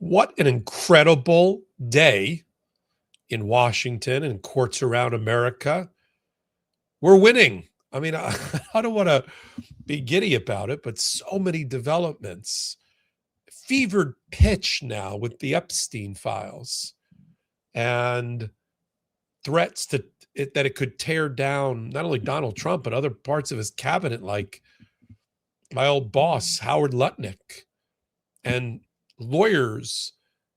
What an incredible day in Washington and courts around America. We're winning. I mean, I don't want to be giddy about it, but so many developments. Fevered pitch now with the Epstein files and threats that it could tear down not only Donald Trump, but other parts of his cabinet, like my old boss, Howard Lutnick, and lawyers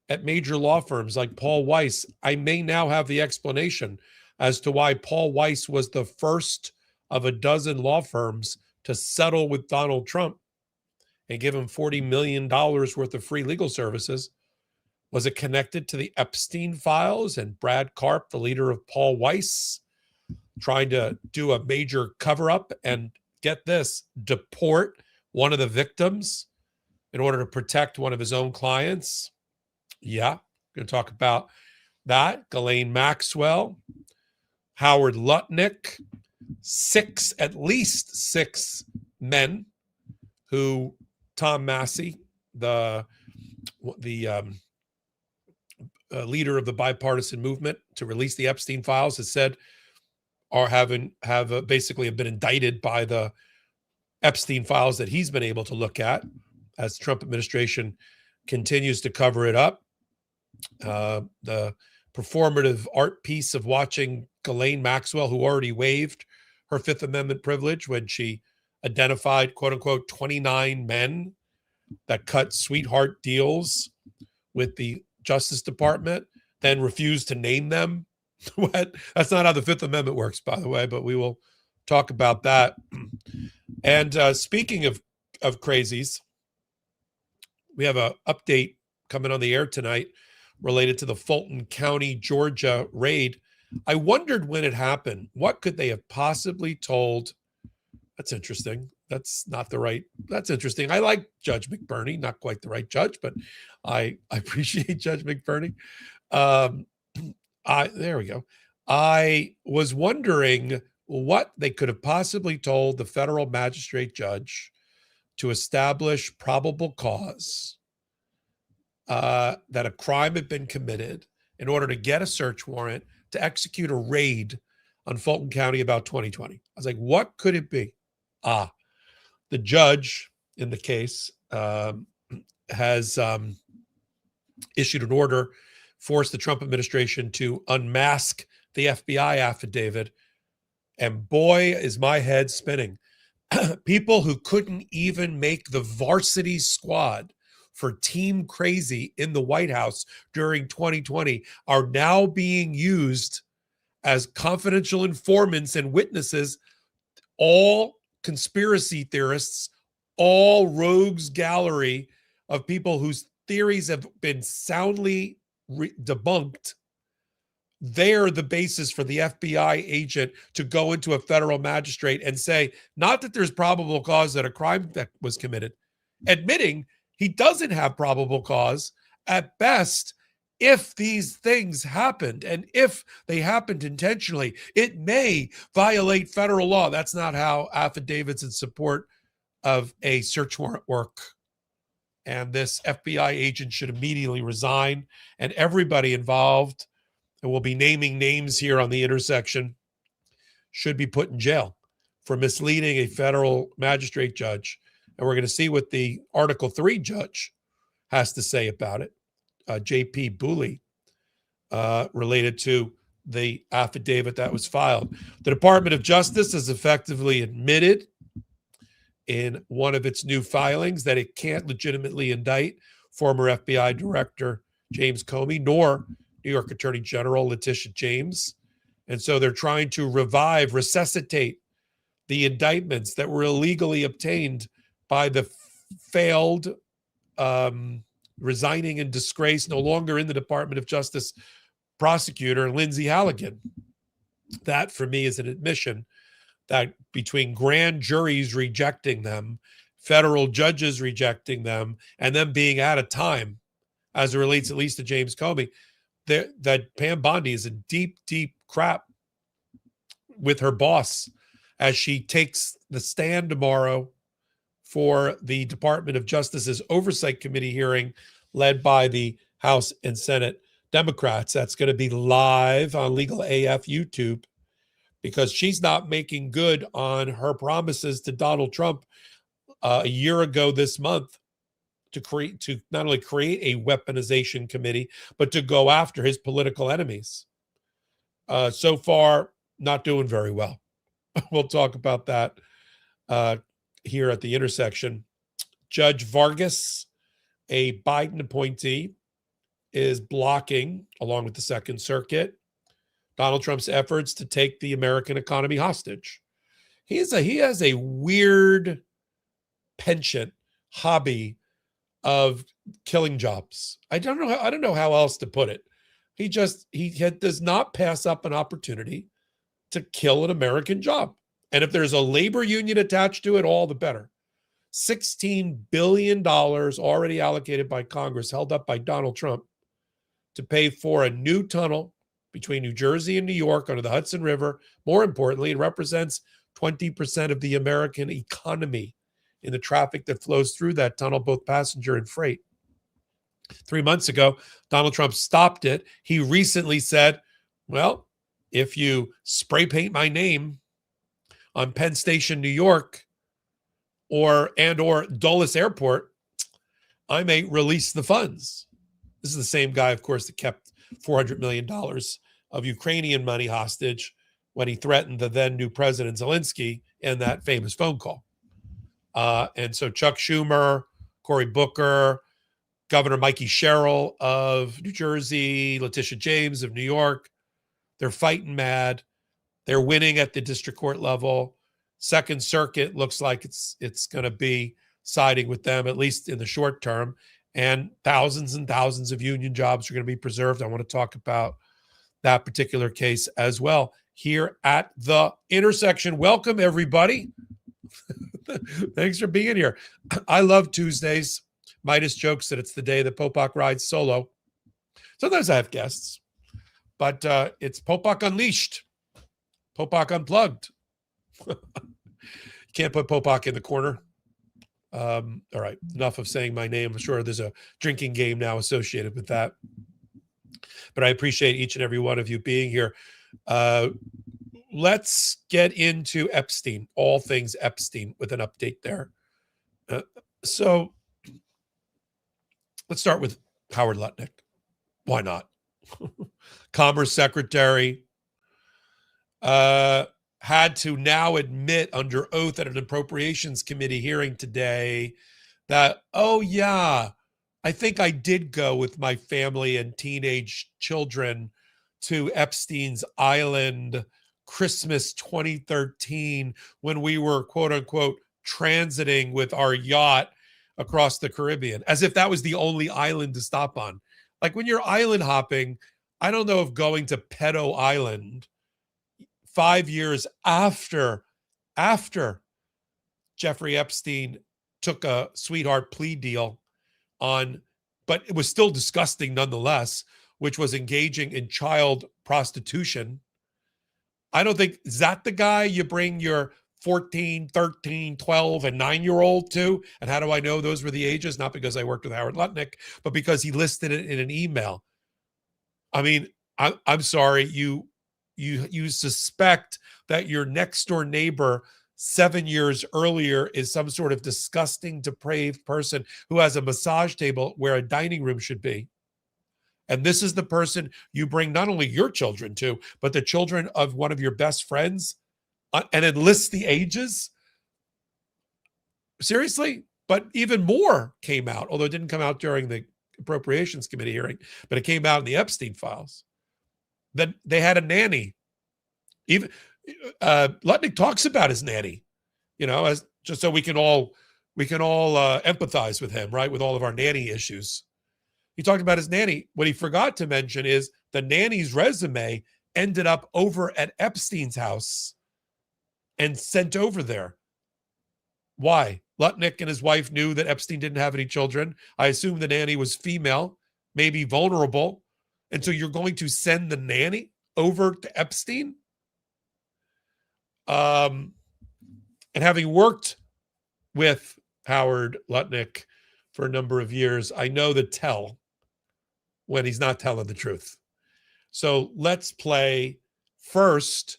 at major law firms like Paul Weiss. I may now have the explanation as to why Paul Weiss was the first of a dozen law firms to settle with Donald Trump and give him $40 million worth of free legal services. Was it connected to the Epstein files and Brad Karp, the leader of Paul Weiss, trying to do a major cover-up and, get this, deport one of the victims in order to protect one of his own clients? Yeah, going to talk about that. Ghislaine Maxwell, Howard Lutnick, at least six men who Tom Massey, the leader of the bipartisan movement to release the Epstein files, has said have basically been indicted by the Epstein files that he's been able to look at as the Trump administration continues to cover it up. The performative art piece of watching Ghislaine Maxwell, who already waived her Fifth Amendment privilege when she identified, quote unquote, 29 men that cut sweetheart deals with the Justice Department, then refused to name them. That's not how the Fifth Amendment works, by the way, but we will talk about that. And speaking of crazies, we have an update coming on the air tonight related to the Fulton County, Georgia raid. I wondered when it happened, what could they have possibly told? That's interesting. That's interesting. I like Judge McBurney, not quite the right judge, but I appreciate Judge McBurney. There we go. I was wondering what they could have possibly told the federal magistrate judge to establish probable cause that a crime had been committed in order to get a search warrant to execute a raid on Fulton County about 2020. I was like, what could it be? The judge in the case has issued an order, forced the Trump administration to unmask the FBI affidavit. And boy, is my head spinning. People who couldn't even make the varsity squad for Team Crazy in the White House during 2020 are now being used as confidential informants and witnesses, all conspiracy theorists, all rogues gallery of people whose theories have been soundly debunked. They're the basis for the FBI agent to go into a federal magistrate and say, not that there's probable cause that a crime that was committed, admitting he doesn't have probable cause at best. If these things happened, and if they happened intentionally, it may violate federal law. That's not how affidavits in support of a search warrant work. And this FBI agent should immediately resign, and everybody involved, and we'll be naming names here on the intersection, should be put in jail for misleading a federal magistrate judge. And we're going to see what the Article 3 judge has to say about it. J.P. Booley, related to the affidavit that was filed. The Department of Justice has effectively admitted in one of its new filings that it can't legitimately indict former FBI Director James Comey, nor New York Attorney General Letitia James. And so they're trying to resuscitate the indictments that were illegally obtained by the failed resigning in disgrace, no longer in the Department of Justice prosecutor, Lindsay Halligan. That, for me, is an admission that between grand juries rejecting them, federal judges rejecting them, and them being out of time, as it relates at least to James Comey, that Pam Bondi is in deep, deep crap with her boss as she takes the stand tomorrow for the Department of Justice's Oversight Committee hearing led by the House and Senate Democrats. That's going to be live on Legal AF YouTube, because she's not making good on her promises to Donald Trump a year ago this month to not only create a weaponization committee, but to go after his political enemies. So far, not doing very well. We'll talk about that here at the intersection. Judge Vargas, a Biden appointee, is blocking, along with the Second Circuit, Donald Trump's efforts to take the American economy hostage. He has a weird penchant, hobby of killing jobs. I don't know how else to put it. He does not pass up an opportunity to kill an American job. And if there's a labor union attached to it, all the better. $16 billion already allocated by Congress, held up by Donald Trump, to pay for a new tunnel between New Jersey and New York under the Hudson River. More importantly, it represents 20% of the American economy in the traffic that flows through that tunnel, both passenger and freight. 3 months ago, Donald Trump stopped it. He recently said, well, if you spray paint my name on Penn Station, New York, or Dulles Airport, I may release the funds. This is the same guy, of course, that kept $400 million of Ukrainian money hostage when he threatened the then new President Zelensky in that famous phone call. And so Chuck Schumer, Cory Booker, Governor Mikey Sherrill of New Jersey, Letitia James of New York, they're fighting mad. They're winning at the district court level. Second Circuit looks like it's going to be siding with them, at least in the short term. And thousands of union jobs are going to be preserved. I want to talk about that particular case as well here at the intersection. Welcome, everybody. Thanks for being here. I love Tuesdays. Midas jokes that it's the day that Popok rides solo. Sometimes I have guests, but it's Popok Unleashed, Popok Unplugged. Can't put Popok in the corner. All right, enough of saying my name. I'm sure there's a drinking game now associated with that. But I appreciate each and every one of you being here. Let's get into Epstein, all things Epstein, with an update there. So let's start with Howard Lutnick. Why not? Commerce Secretary had to now admit under oath at an Appropriations Committee hearing today that, oh yeah, I think I did go with my family and teenage children to Epstein's Island Christmas 2013 when we were, quote unquote, transiting with our yacht across the Caribbean, as if that was the only island to stop on. Like when you're island hopping, I don't know if going to Pedo Island 5 years after Jeffrey Epstein took a sweetheart plea deal on, but it was still disgusting nonetheless, which was engaging in child prostitution. I don't think, is that the guy you bring your 14, 13, 12, and 9-year-old to? And how do I know those were the ages? Not because I worked with Howard Lutnick, but because he listed it in an email. I mean, I'm sorry, you suspect that your next door neighbor 7 years earlier is some sort of disgusting, depraved person who has a massage table where a dining room should be. And this is the person you bring not only your children to, but the children of one of your best friends, and enlist the ages? Seriously? But even more came out, although it didn't come out during the Appropriations Committee hearing, but it came out in the Epstein files. That they had a nanny. Even Lutnick talks about his nanny, as just so we can all empathize with him, right? With all of our nanny issues. He talked about his nanny. What he forgot to mention is the nanny's resume ended up over at Epstein's house and sent over there. Why? Lutnick and his wife knew that Epstein didn't have any children. I assume the nanny was female, maybe vulnerable. And so you're going to send the nanny over to Epstein? And having worked with Howard Lutnick for a number of years. I know the tell when he's not telling the truth. So let's play first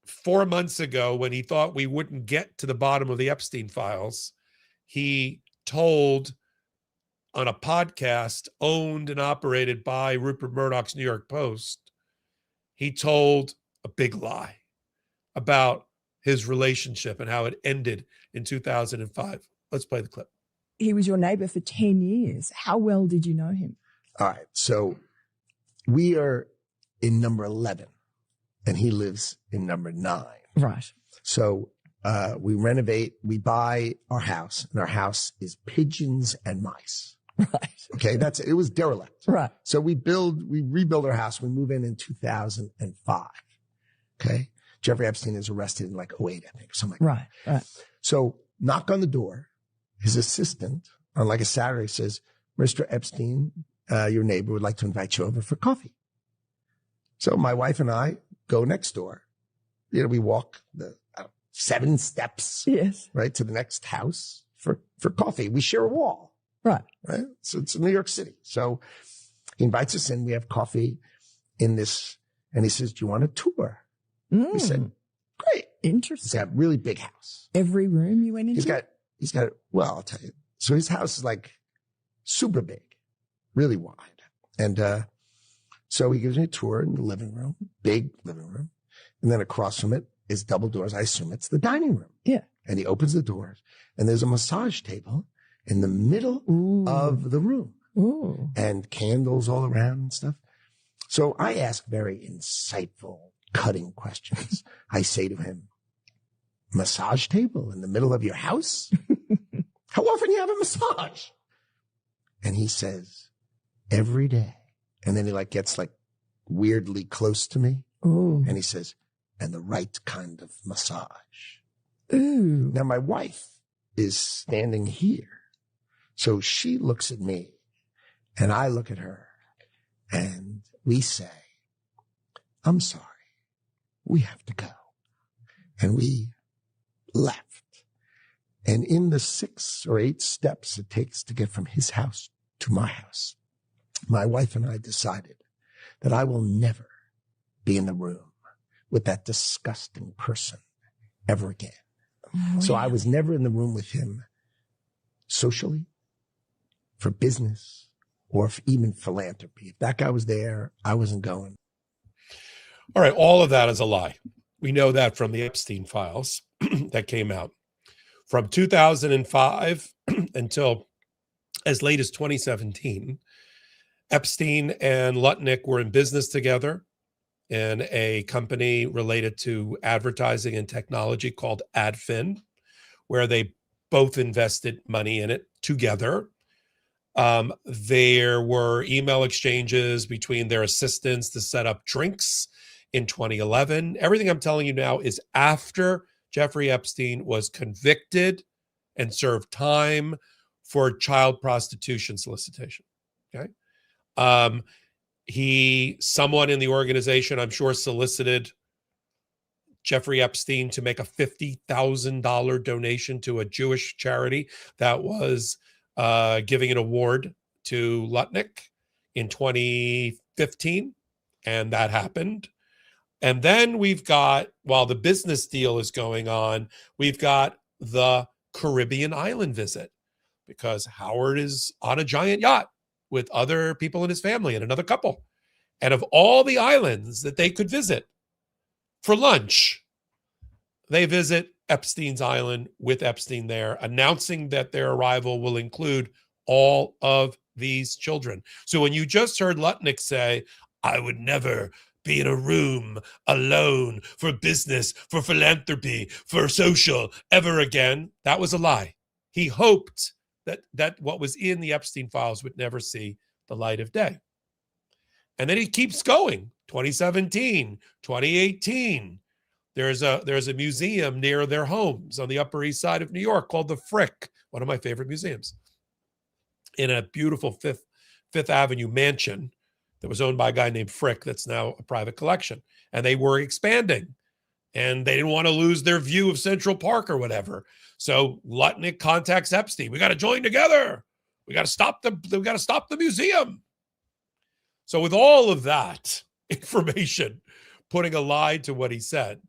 4 months ago when he thought we wouldn't get to the bottom of the Epstein files. He told on a podcast owned and operated by Rupert Murdoch's New York Post, he told a big lie about his relationship and how it ended in 2005. Let's play the clip. He was your neighbor for 10 years. How well did you know him? All right. So we are in number 11 and he lives in number 9. Right. So we renovate, we buy our house, and our house is pigeons and mice. Right. Okay. It was derelict. Right. So we rebuild our house. We move in 2005. Okay. Jeffrey Epstein is arrested in like 08, I think, or something like that. Right. So knock on the door. His assistant on like a Saturday says, Mr. Epstein, your neighbor would like to invite you over for coffee. So my wife and I go next door. We walk the 7 steps, Yes, right, to the next house for coffee. We share a wall. right. So it's New York City. So he invites us in. We have coffee in this, and he says, do you want a tour? We said, great. He's Interesting. got a really big house. Every room you went into? He's got, well, I'll tell you. So his house is like super big, really wide. And, so he gives me a tour in the living room, big living room. And then across from it is double doors. I assume it's the dining room. Yeah. And he opens the doors and there's a massage table in the middle of the room. Ooh. And candles all around and stuff. So I ask very insightful, cutting questions. I say to him, massage table in the middle of your house? How often do you have a massage? And he says, every day. And then he gets weirdly close to me. Ooh. And he says, and the right kind of massage. Ooh. Now my wife is standing here. So she looks at me and I look at her and we say, I'm sorry, we have to go. And we left. And in the 6 or 8 steps it takes to get from his house to my house, my wife and I decided that I will never be in the room with that disgusting person ever again. Really? So I was never in the room with him socially, for business, or even philanthropy. If that guy was there, I wasn't going. All right. All of that is a lie. We know that from the Epstein files that came out. From 2005 until as late as 2017, Epstein and Lutnick were in business together in a company related to advertising and technology called AdFin, where they both invested money in it together. There were email exchanges between their assistants to set up drinks in 2011. Everything I'm telling you now is after Jeffrey Epstein was convicted and served time for child prostitution solicitation. Okay. Someone in the organization, I'm sure, solicited Jeffrey Epstein to make a $50,000 donation to a Jewish charity that was giving an award to Lutnick in 2015. And that happened. And then we've got, while the business deal is going on, we've got the Caribbean island visit, because Howard is on a giant yacht with other people in his family and another couple. And of all the islands that they could visit for lunch, they visit Epstein's island with Epstein there, announcing that their arrival will include all of these children. So when you just heard Lutnick say, I would never be in a room alone for business, for philanthropy, for social ever again, that was a lie. He hoped that what was in the Epstein files would never see the light of day. And then he keeps going. 2017, 2018. There's a museum near their homes on the Upper East Side of New York called the Frick, one of my favorite museums, in a beautiful Fifth Avenue mansion that was owned by a guy named Frick that's now a private collection. And they were expanding and they didn't want to lose their view of Central Park or whatever. So Lutnick contacts Epstein. We got to join together. We got to stop the museum. So with all of that information, putting a lie to what he said,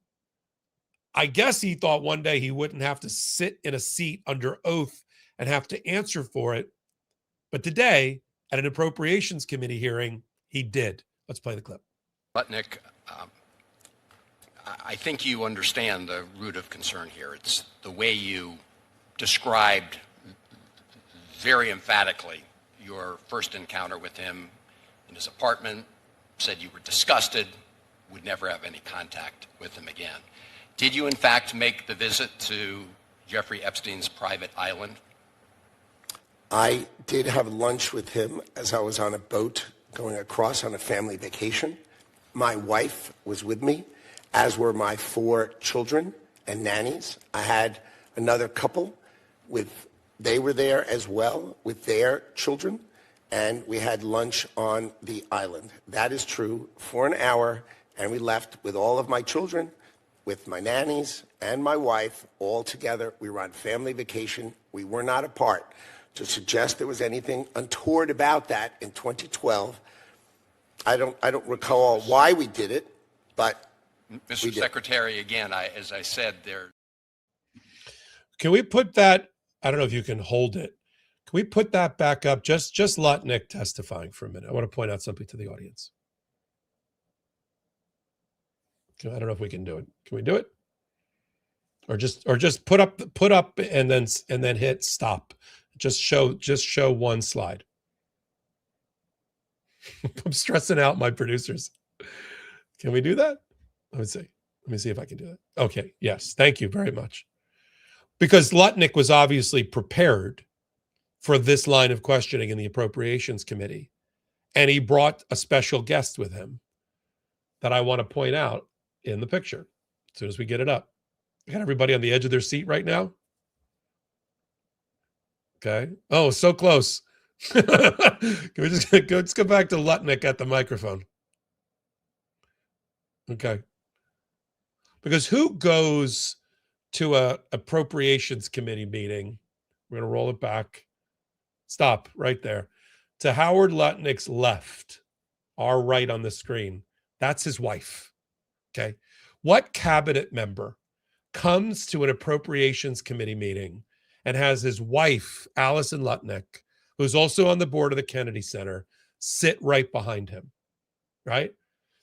I guess he thought one day he wouldn't have to sit in a seat under oath and have to answer for it. But today, at an Appropriations Committee hearing, he did. Let's play the clip. Lutnick, I think you understand the root of concern here. It's the way you described very emphatically your first encounter with him in his apartment, said you were disgusted, would never have any contact with him again. Did you, in fact, make the visit to Jeffrey Epstein's private island? I did have lunch with him as I was on a boat going across on a family vacation. My wife was with me, as were my 4 children and nannies. I had another couple they were there as well with their children, and we had lunch on the island. That is true, for an hour, and we left with all of my children, with my nannies and my wife, all together. We were on family vacation. We were not apart. To suggest there was anything untoward about that in 2012, I don't recall why we did it, but Mr. Secretary, again, as I said, Can we put that? I don't know if you can hold it. Can we put that back up? Just Lutnick testifying for a minute. I want to point out something to the audience. I don't know if we can do it. Can we do it? Or just put up and then hit stop. Just show one slide. I'm stressing out my producers. Can we do that? Let me see if I can do that. Okay. Yes. Thank you very much. Because Lutnick was obviously prepared for this line of questioning in the Appropriations Committee. And he brought a special guest with him that I want to point out in the picture as soon as we get it up. I got everybody on the edge of their seat right now. Okay. Oh, so close. Can we let's go back to Lutnick at the microphone. Okay. Because who goes to a Appropriations Committee meeting? We're going to roll it back. Stop right there. To Howard Lutnick's left, our right on the screen. That's his wife. Okay. What cabinet member comes to an Appropriations Committee meeting and has his wife, Allison Lutnick, who's also on the board of the Kennedy Center, sit right behind him? Right?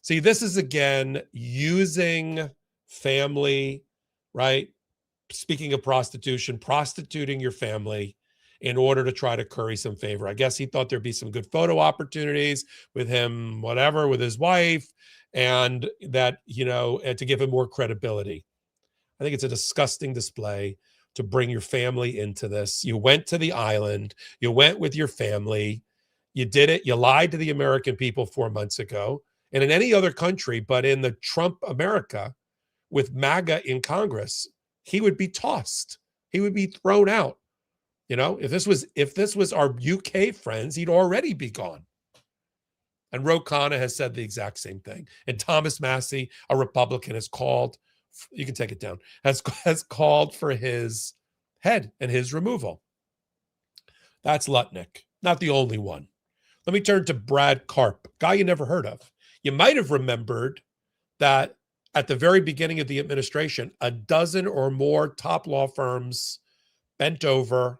See, this is again using family, right? Speaking of prostitution, prostituting your family in order to try to curry some favor. I guess he thought there'd be some good photo opportunities with him, whatever, with his wife, and that, and to give him more credibility. I think it's a disgusting display to bring your family into this. You went to the island, you went with your family, you did it, you lied to the American people 4 months ago. And in any other country, but in the Trump America with MAGA in Congress, he would be tossed. He would be thrown out. If this was our UK friends, he'd already be gone. And Ro Khanna has said the exact same thing. And Thomas Massey, a Republican, has called, you can take it down, has called for his head and his removal. That's Lutnick, not the only one. Let me turn to Brad Karp, guy you never heard of. You might have remembered that at the very beginning of the administration, a dozen or more top law firms bent over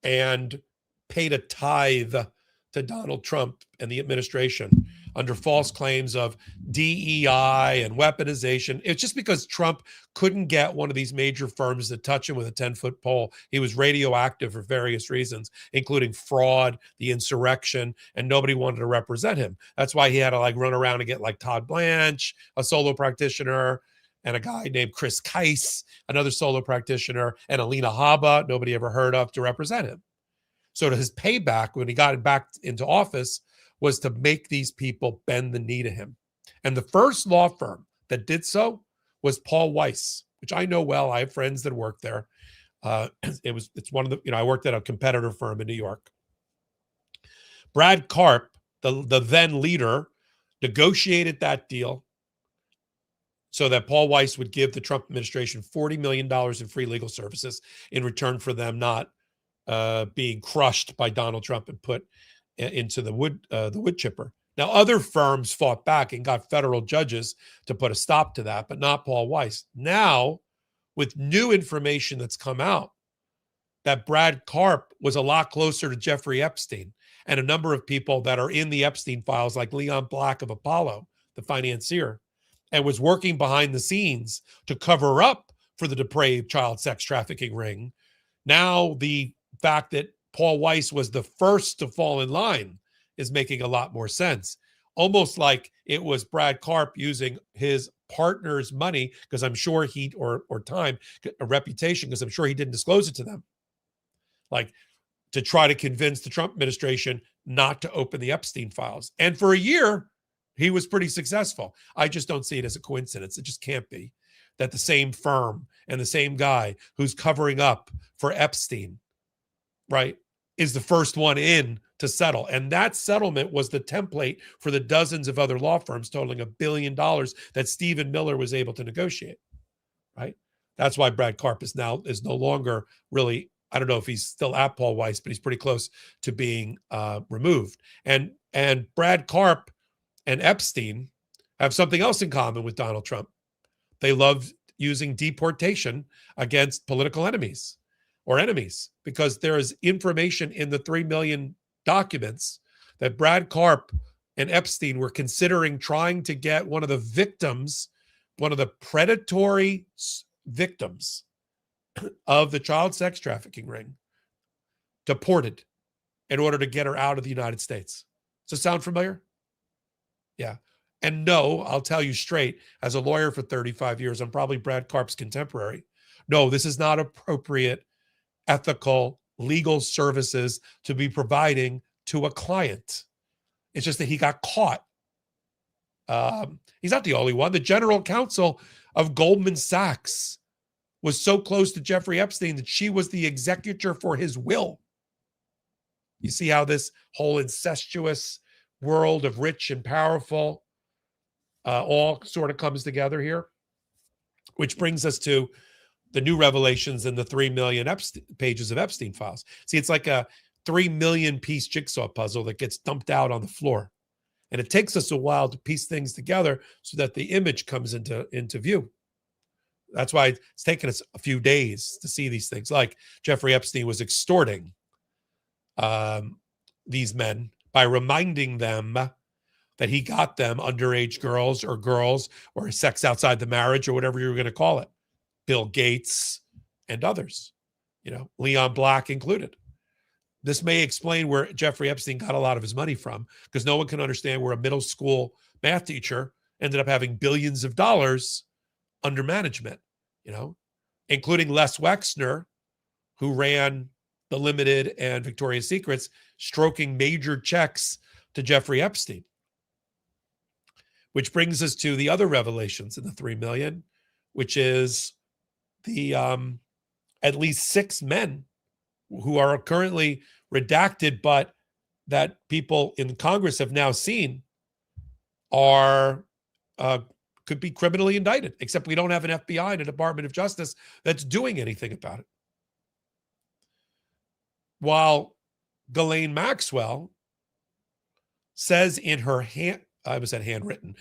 and paid a tithe to Donald Trump and the administration under false claims of DEI and weaponization. It's just because Trump couldn't get one of these major firms to touch him with a 10-foot pole. He was radioactive for various reasons, including fraud, the insurrection, and nobody wanted to represent him. That's why he had to run around and get Todd Blanche, a solo practitioner, and a guy named Chris Keiss, another solo practitioner, and Alina Habba, nobody ever heard of, to represent him. So his payback when he got back into office was to make these people bend the knee to him. And the first law firm that did so was Paul Weiss, which I know well. I have friends that work there. It's one of the, I worked at a competitor firm in New York. Brad Karp, the then leader, negotiated that deal, so that Paul Weiss would give the Trump administration $40 million in free legal services in return for them not being crushed by Donald Trump and put into the wood chipper. Now, other firms fought back and got federal judges to put a stop to that, but not Paul Weiss. Now, with new information that's come out, that Brad Karp was a lot closer to Jeffrey Epstein and a number of people that are in the Epstein files, like Leon Black of Apollo, the financier, and was working behind the scenes to cover up for the depraved child sex trafficking ring. Now, the fact that Paul Weiss was the first to fall in line is making a lot more sense. Almost like it was Brad Karp using his partner's money, because I'm sure or time, a reputation, because I'm sure he didn't disclose it to them, like to try to convince the Trump administration not to open the Epstein files. And for a year, he was pretty successful. I just don't see it as a coincidence. It just can't be that the same firm and the same guy who's covering up for Epstein, right, is the first one in to settle. And that settlement was the template for the dozens of other law firms totaling $1 billion that Stephen Miller was able to negotiate, right? That's why Brad Karp is no longer really, I don't know if he's still at Paul Weiss, but he's pretty close to being removed. And Brad Karp and Epstein have something else in common with Donald Trump. They love using deportation against political enemies, because there is information in the 3 million documents that Brad Karp and Epstein were considering trying to get one of the victims, one of the predatory victims of the child sex trafficking ring, deported in order to get her out of the United States. Does it sound familiar? Yeah. And no, I'll tell you straight, as a lawyer for 35 years, I'm probably Brad Karp's contemporary. No, this is not appropriate ethical legal services to be providing to a client. It's just that he got caught. He's not the only one. The general counsel of Goldman Sachs was so close to Jeffrey Epstein that she was the executor for his will. You see how this whole incestuous world of rich and powerful all sort of comes together here, which brings us to the new revelations in the 3 million pages of Epstein files. See, it's like a 3 million piece jigsaw puzzle that gets dumped out on the floor. And it takes us a while to piece things together so that the image comes into view. That's why it's taken us a few days to see these things. Like Jeffrey Epstein was extorting these men by reminding them that he got them underage girls or sex outside the marriage or whatever you were going to call it. Bill Gates and others, Leon Black included. This may explain where Jeffrey Epstein got a lot of his money from, because no one can understand where a middle school math teacher ended up having billions of dollars under management, including Les Wexner, who ran The Limited and Victoria's Secrets, stroking major checks to Jeffrey Epstein. Which brings us to the other revelations in the 3 million, which is the at least 6 men who are currently redacted, but that people in Congress have now seen are could be criminally indicted, except we don't have an FBI and a Department of Justice that's doing anything about it. While Ghislaine Maxwell says in her handwritten,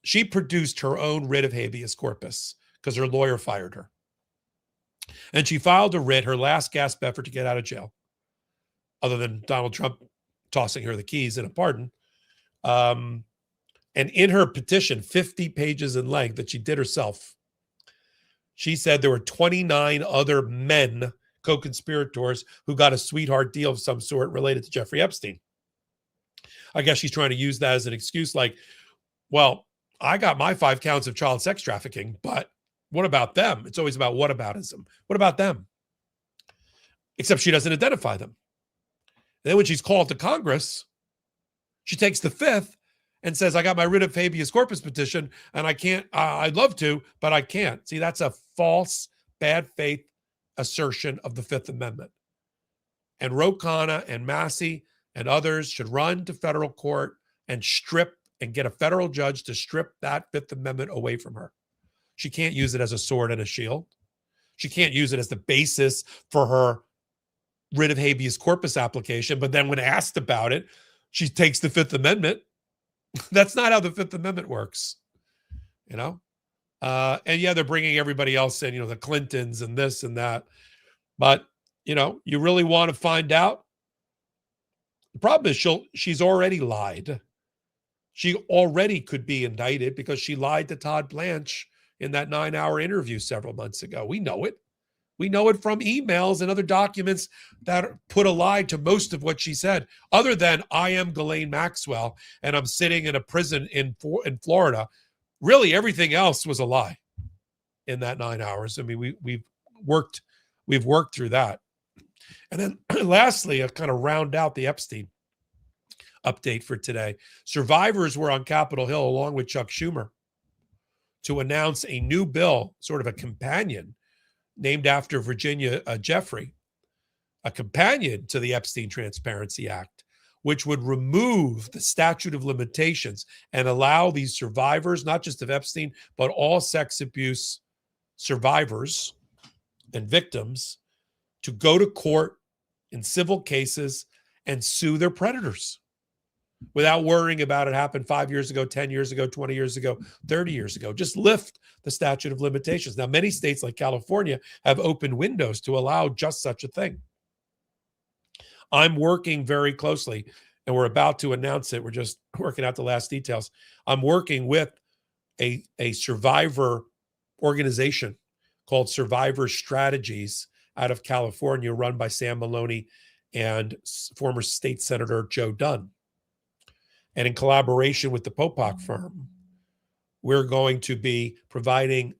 she produced her own writ of habeas corpus because her lawyer fired her. And she filed a writ, her last gasp effort to get out of jail, other than Donald Trump tossing her the keys in a pardon. And in her petition, 50 pages in length that she did herself, she said there were 29 other men, co-conspirators, who got a sweetheart deal of some sort related to Jeffrey Epstein. I guess she's trying to use that as an excuse, like, well, I got my 5 counts of child sex trafficking, but what about them? It's always about whataboutism. What about them? Except she doesn't identify them. And then when she's called to Congress, she takes the 5th and says, I got my writ of habeas corpus petition and I can't, I'd love to, but I can't. See, that's a false, bad faith assertion of the 5th Amendment. And Ro Khanna and Massey and others should run to federal court and strip and get a federal judge to strip that 5th Amendment away from her. She can't use it as a sword and a shield. She can't use it as the basis for her writ of habeas corpus application. But then when asked about it, she takes the Fifth Amendment. That's not how the Fifth Amendment works, you know? And yeah, they're bringing everybody else in, the Clintons and this and that. But, you really want to find out? The problem is she's already lied. She already could be indicted because she lied to Todd Blanche in that 9-hour interview several months ago. We know it. We know it from emails and other documents that put a lie to most of what she said, other than I am Ghislaine Maxwell and I'm sitting in a prison in Florida. Really, everything else was a lie in that 9 hours. I mean, we've worked through that. And then lastly, I kind of round out the Epstein update for today. Survivors were on Capitol Hill along with Chuck Schumer to announce a new bill, sort of a companion, named after Virginia Jeffrey, a companion to the Epstein Transparency Act, which would remove the statute of limitations and allow these survivors, not just of Epstein, but all sex abuse survivors and victims, to go to court in civil cases and sue their predators without worrying about it happened 5 years ago, 10 years ago, 20 years ago, 30 years ago. Just lift the statute of limitations. Now, many states like California have opened windows to allow just such a thing. I'm working very closely, and we're about to announce it. We're just working out the last details. I'm working with a survivor organization called Survivor Strategies out of California, run by Sam Maloney and former state senator Joe Dunn. And in collaboration with the Popok firm, we're going to be providing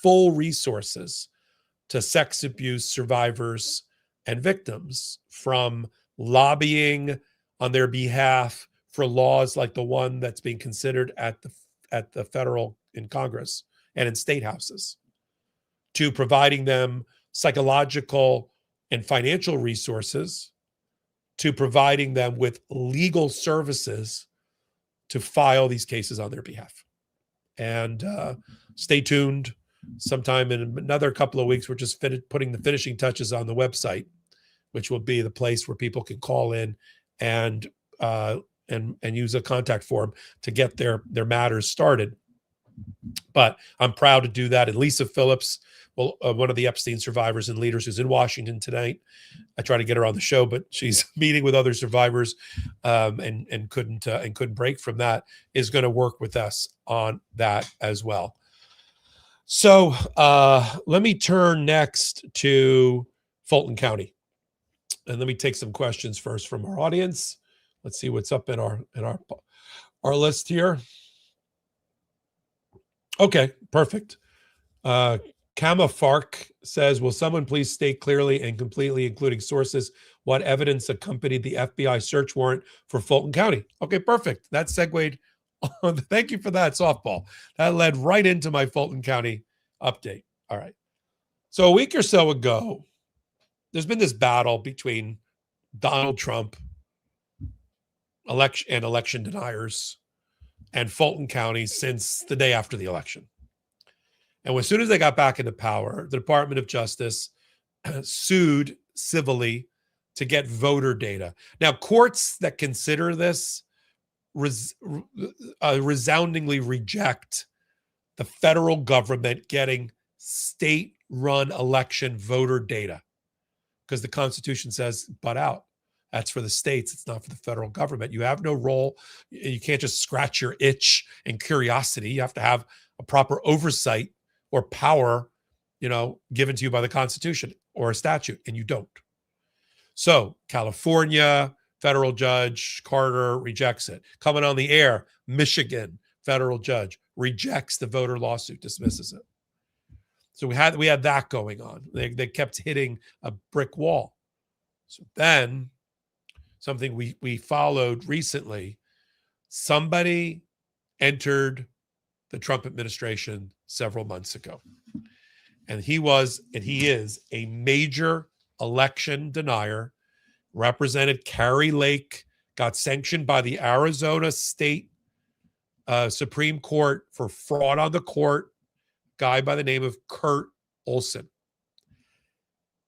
full resources to sex abuse survivors and victims, from lobbying on their behalf for laws like the one that's being considered at the federal in Congress and in state houses, to providing them psychological and financial resources, to providing them with legal services to file these cases on their behalf. And stay tuned. Sometime in another couple of weeks, we're just putting the finishing touches on the website, which will be the place where people can call in and use a contact form to get their matters started. But I'm proud to do that. And Lisa Phillips, one of the Epstein survivors and leaders, who's in Washington tonight. I tried to get her on the show, but she's meeting with other survivors and couldn't break from that, is going to work with us on that as well. So let me turn next to Fulton County, and let me take some questions first from our audience. Let's see what's up in our list here. Okay, perfect. Kama Fark says, will someone please state clearly and completely, including sources, what evidence accompanied the FBI search warrant for Fulton County? Okay, perfect. That segued. Thank you for that softball. That led right into my Fulton County update. All right. So a week or so ago, there's been this battle between Donald Trump election deniers and Fulton County since the day after the election. And as soon as they got back into power, the Department of Justice sued civilly to get voter data. Now, courts that consider this resoundingly reject the federal government getting state-run election voter data, because the Constitution says, butt out. That's for the states. It's not for the federal government. You have no role. You can't just scratch your itch and curiosity. You have to have a proper oversight or power, given to you by the Constitution or a statute, and you don't. So California, federal judge Carter rejects it. Coming on the air, Michigan, federal judge rejects the voter lawsuit, dismisses it. So we had that going on. They kept hitting a brick wall. So then something we followed recently, somebody entered the Trump administration several months ago. And he is a major election denier, represented Carrie Lake, got sanctioned by the Arizona State Supreme Court for fraud on the court, guy by the name of Kurt Olson.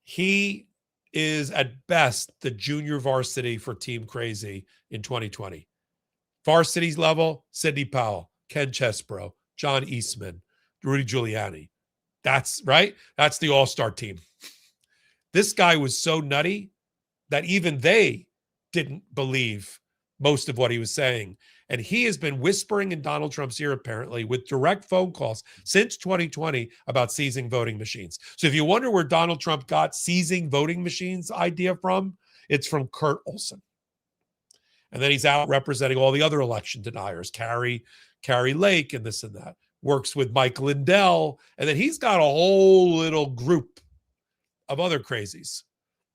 He is at best the junior varsity for Team Crazy in 2020. Varsity's level, Sidney Powell, Ken Chesbro, John Eastman, Rudy Giuliani. That's right. That's the all-star team. This guy was so nutty that even they didn't believe most of what he was saying. And he has been whispering in Donald Trump's ear, apparently, with direct phone calls since 2020 about seizing voting machines. So if you wonder where Donald Trump got seizing voting machines idea from, it's from Kurt Olson. And then he's out representing all the other election deniers, Carrie Lake and this and that. Works with Mike Lindell. And then he's got a whole little group of other crazies,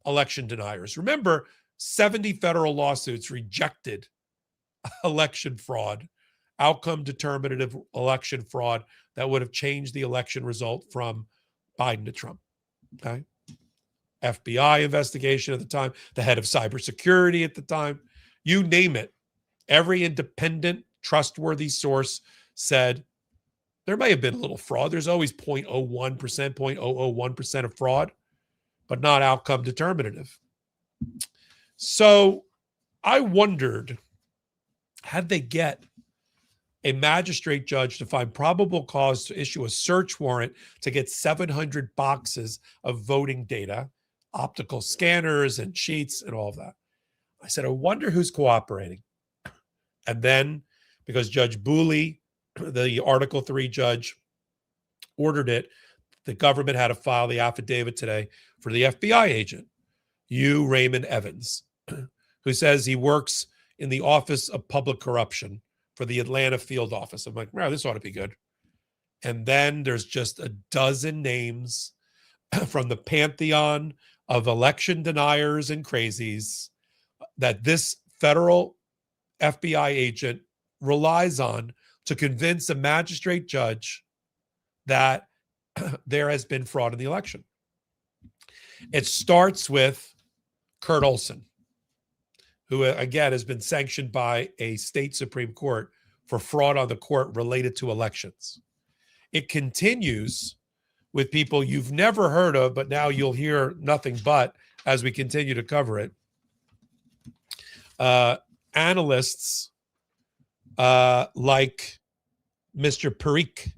election deniers. Remember, 70 federal lawsuits rejected election fraud, outcome determinative election fraud that would have changed the election result from Biden to Trump. Okay. FBI investigation at the time, the head of cybersecurity at the time, you name it. Every independent, trustworthy source said there may have been a little fraud. There's always 0.01%, 0.001% of fraud, but not outcome determinative. So I wondered, had they get a magistrate judge to find probable cause to issue a search warrant to get 700 boxes of voting data, optical scanners and sheets and all of that? I said, I wonder who's cooperating. And then, because Judge Booley, the Article 3 judge, ordered it, the government had to file the affidavit today for the FBI agent, Raymond Evans, who says he works in the Office of Public Corruption for the Atlanta field office. I'm like, wow, this ought to be good. And then there's just a dozen names from the pantheon of election deniers and crazies that this federal FBI agent relies on to convince a magistrate judge that there has been fraud in the election. It starts with Kurt Olson, who again has been sanctioned by a state Supreme Court for fraud on the court related to elections. It continues with people you've never heard of, but now you'll hear nothing but as we continue to cover it. Analysts like Mr. Parikh,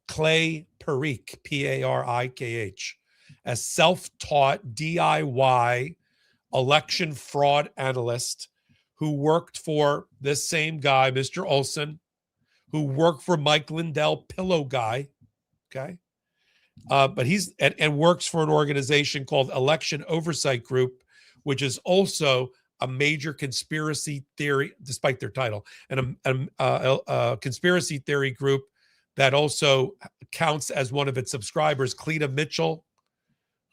Clay Parikh, Parikh, a self-taught DIY election fraud analyst who worked for this same guy, Mr. Olson, who worked for Mike Lindell, pillow guy, okay? But he's and works for an organization called Election Oversight Group, which is also a major conspiracy theory, despite their title, and a conspiracy theory group that also counts as one of its subscribers, Cleta Mitchell,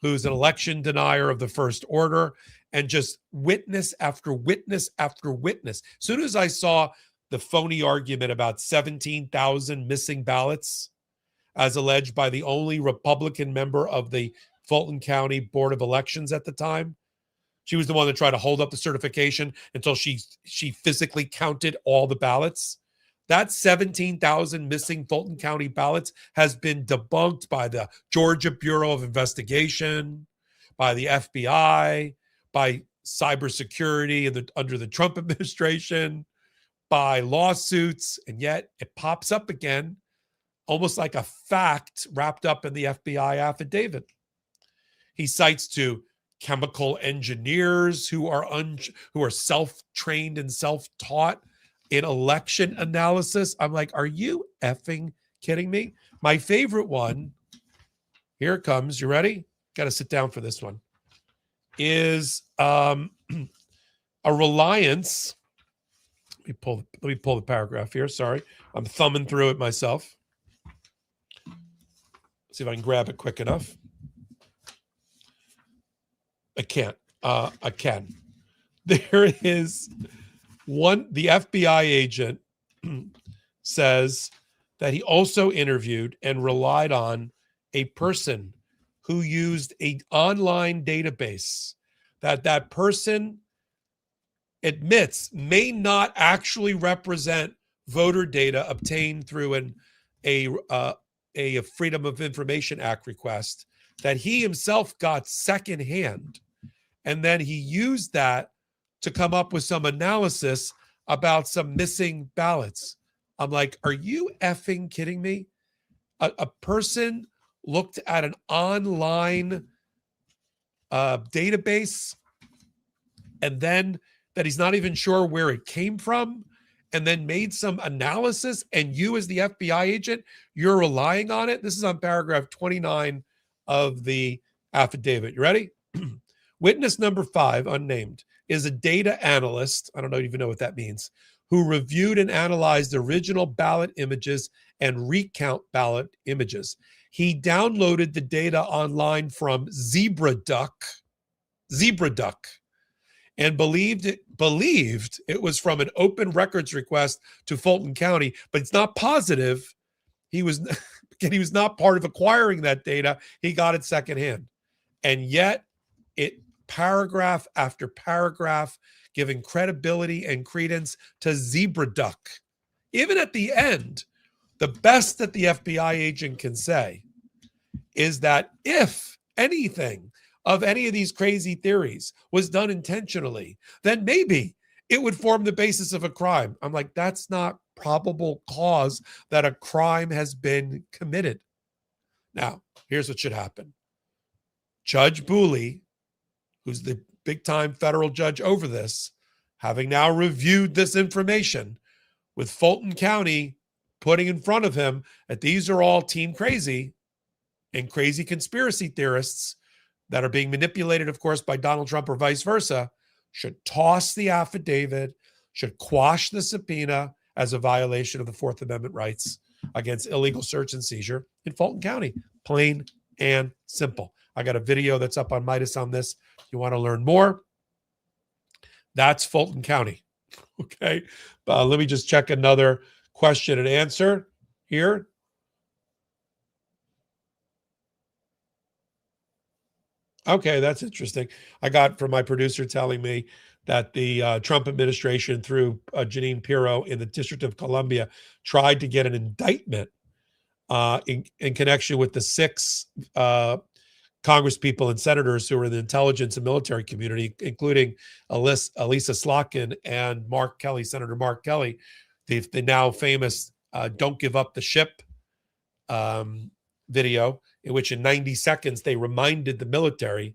who's an election denier of the First Order, and just witness after witness after witness. As soon as I saw the phony argument about 17,000 missing ballots, as alleged by the only Republican member of the Fulton County Board of Elections at the time, she was the one that tried to hold up the certification until she physically counted all the ballots. That 17,000 missing Fulton County ballots has been debunked by the Georgia Bureau of Investigation, by the FBI, by cybersecurity under the Trump administration, by lawsuits, and yet it pops up again, almost like a fact wrapped up in the FBI affidavit. He cites to chemical engineers who are self-trained and self-taught in election analysis. I'm like, are you effing kidding me? My favorite one, here it comes. You ready? Got to sit down for this one. Is a reliance. Let me pull the paragraph here. Sorry, I'm thumbing through it myself. See if I can grab it quick enough. I can't. I can. There is one. The FBI agent says that he also interviewed and relied on a person who used an online database that person admits may not actually represent voter data obtained through a Freedom of Information Act request that he himself got secondhand. And then he used that to come up with some analysis about some missing ballots. I'm like, are you effing kidding me? A person looked at an online database, and then that he's not even sure where it came from, and then made some analysis, and you as the FBI agent, you're relying on it. This is on paragraph 29 of the affidavit. You ready? Witness number 5, unnamed, is a data analyst, I don't even know what that means, who reviewed and analyzed original ballot images and recount ballot images. He downloaded the data online from ZebraDuck, and believed it was from an open records request to Fulton County, but it's not positive. He was not part of acquiring that data. He got it secondhand. And yet it, paragraph after paragraph, giving credibility and credence to ZebraDuck. Even at the end, the best that the FBI agent can say is that if anything of any of these crazy theories was done intentionally, then maybe it would form the basis of a crime. I'm like, that's not probable cause that a crime has been committed. Now, here's what should happen. Judge Booley, who's the big-time federal judge over this, having now reviewed this information with Fulton County putting in front of him that these are all team crazy and crazy conspiracy theorists that are being manipulated, of course, by Donald Trump or vice versa, should toss the affidavit, should quash the subpoena as a violation of the Fourth Amendment rights against illegal search and seizure in Fulton County. Plain and simple. I got a video that's up on Midas on this. If you want to learn more, that's Fulton County. Okay. Let me just check another question and answer here. Okay, that's interesting. I got from my producer telling me that the Trump administration, through Jeanine Pirro in the District of Columbia, tried to get an indictment in connection with the 6 congresspeople and senators who were in the intelligence and military community, including Elisa Slotkin and Mark Kelly, Senator Mark Kelly, the now famous Don't Give Up the Ship video, in which in 90 seconds they reminded the military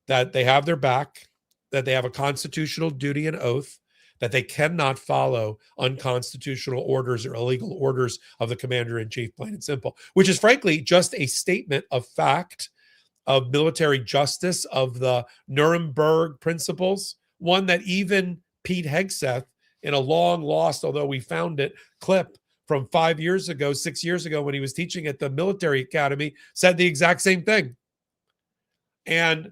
that they have their back, that they have a constitutional duty and oath, that they cannot follow unconstitutional orders or illegal orders of the commander-in-chief, plain and simple, which is frankly just a statement of fact, of military justice, of the Nuremberg principles, one that even Pete Hegseth, in a long lost, although we found it, clip from 5 years ago, 6 years ago, when he was teaching at the military academy, said the exact same thing. And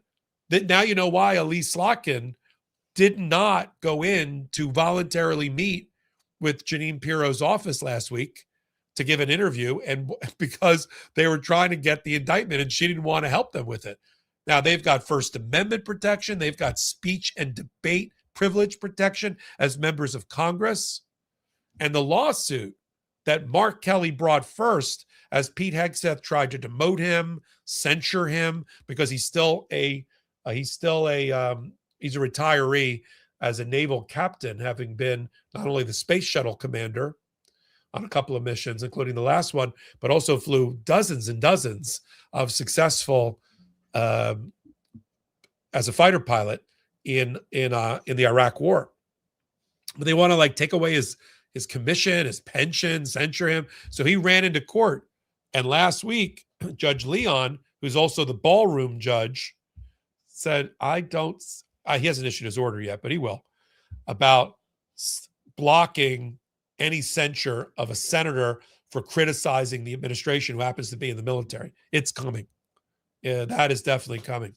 that now you know why Elise Slotkin did not go in to voluntarily meet with Jeanine Pirro's office last week to give an interview, and because they were trying to get the indictment and she didn't want to help them with it. Now they've got First Amendment protection. They've got speech and debate privilege protection as members of Congress. And the lawsuit that Mark Kelly brought first, as Pete Hegseth tried to demote him, censure him, because he's a retiree as a naval captain, having been not only the space shuttle commander on a couple of missions, including the last one, but also flew dozens and dozens of successful as a fighter pilot in the Iraq War. But they want to take away his commission, his pension, censure him. So he ran into court. And last week, Judge Leon, who's also the ballroom judge, said, he hasn't issued his order yet, but he will, about blocking any censure of a senator for criticizing the administration who happens to be in the military. It's coming. Yeah, that is definitely coming.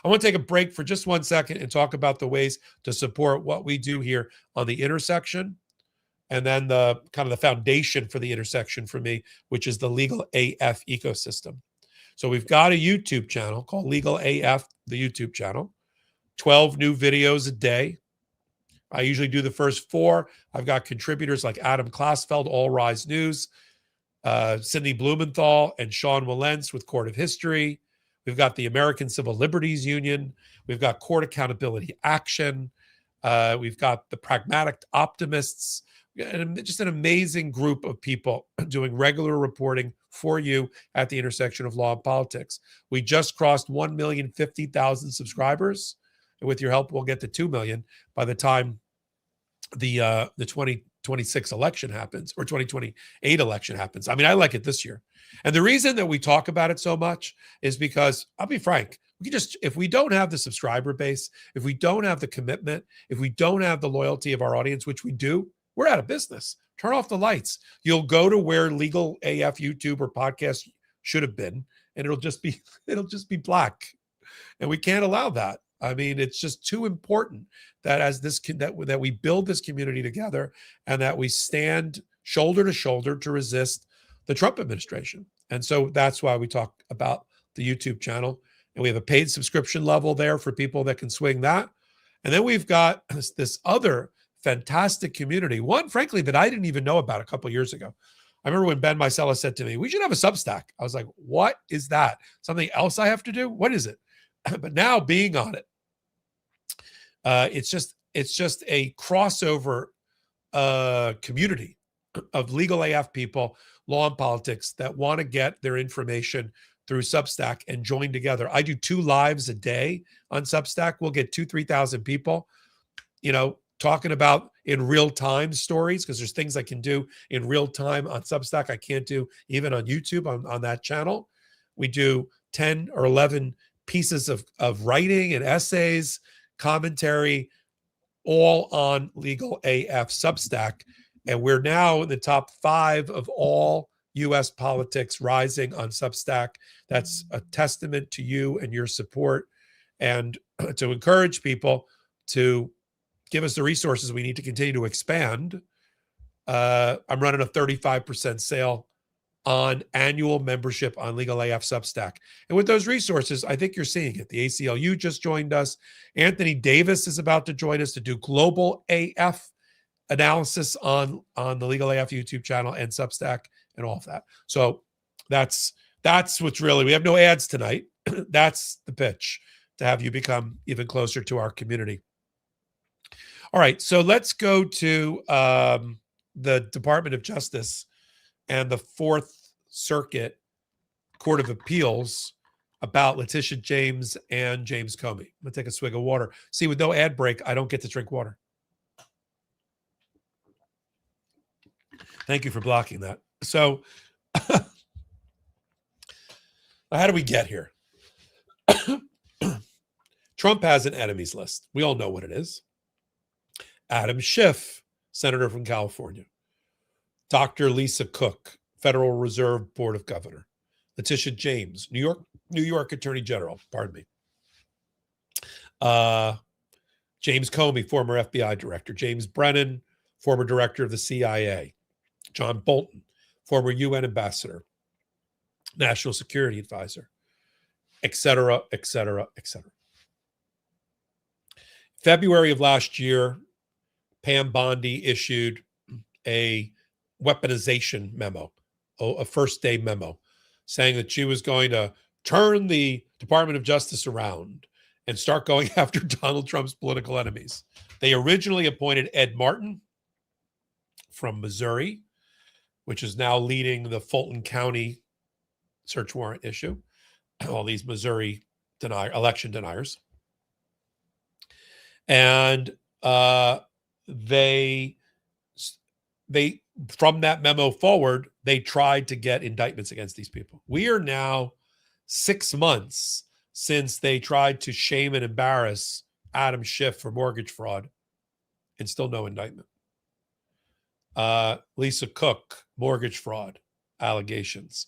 I want to take a break for just 1 second and talk about the ways to support what we do here on the Intersection. And then the kind of the foundation for the Intersection for me, which is the Legal AF ecosystem. So we've got a YouTube channel called Legal AF, the YouTube channel, 12 new videos a day. I usually do the first 4. I've got contributors like Adam Klasfeld, All Rise News, Sidney Blumenthal and Sean Wilentz with Court of History. We've got the American Civil Liberties Union. We've got Court Accountability Action. We've got the Pragmatic Optimists. And just an amazing group of people doing regular reporting for you at the intersection of law and politics. We just crossed 1,050,000 subscribers. And with your help, we'll get to 2 million by the time the 2026 election happens, or 2028 election happens. I mean, I like it this year. And the reason that we talk about it so much is because, I'll be frank, if we don't have the subscriber base, if we don't have the commitment, if we don't have the loyalty of our audience, which we do, we're out of business. Turn off the lights. You'll go to where Legal AF YouTube or podcast should have been, and it'll just be black. And we can't allow that. I mean, it's just too important that that we build this community together, and that we stand shoulder to shoulder to resist the Trump administration. And so that's why we talk about the YouTube channel, and we have a paid subscription level there for people that can swing that. And then we've got this other fantastic community, one, frankly, that I didn't even know about a couple of years ago. I remember when Ben Micella said to me, we should have a Substack. I was like, what is that? Something else I have to do? What is it? But now being on it, it's just a crossover community of legal AF people, law and politics, that want to get their information through Substack and join together. I do 2 lives a day on Substack. We'll get 2,000-3,000 people, talking about in real time stories, because there's things I can do in real time on Substack I can't do even on YouTube on that channel. We do 10 or 11 pieces of writing and essays, commentary, all on Legal AF Substack. And we're now in the top 5 of all U.S. politics rising on Substack. That's a testament to you and your support, and to encourage people to give us the resources we need to continue to expand. I'm running a 35% sale on annual membership on Legal AF Substack. And with those resources, I think you're seeing it. The ACLU just joined us. Anthony Davis is about to join us to do global AF analysis on the Legal AF YouTube channel and Substack and all of that. So that's what's really, we have no ads tonight. That's the pitch, to have you become even closer to our community. All right, so let's go to the Department of Justice and the Fourth Circuit Court of Appeals about Letitia James and James Comey. I'm going to take a swig of water. See, with no ad break, I don't get to drink water. Thank you for blocking that. So how do we get here? Trump has an enemies list. We all know what it is. Adam Schiff, senator from California. Dr. Lisa Cook, Federal Reserve Board of Governor. Letitia James, New York Attorney General, pardon me. James Comey, former FBI director. James Brennan, former director of the CIA. John Bolton, former UN ambassador, national security advisor, et cetera, et cetera, et cetera. February of last year, Pam Bondi issued a weaponization memo, a first day memo, saying that she was going to turn the Department of Justice around and start going after Donald Trump's political enemies. They originally appointed Ed Martin from Missouri, which is now leading the Fulton County search warrant issue, all these Missouri election deniers. And they from that memo forward, they tried to get indictments against these people. We are now 6 months since they tried to shame and embarrass Adam Schiff for mortgage fraud, and still no indictment. Lisa Cook, mortgage fraud allegations.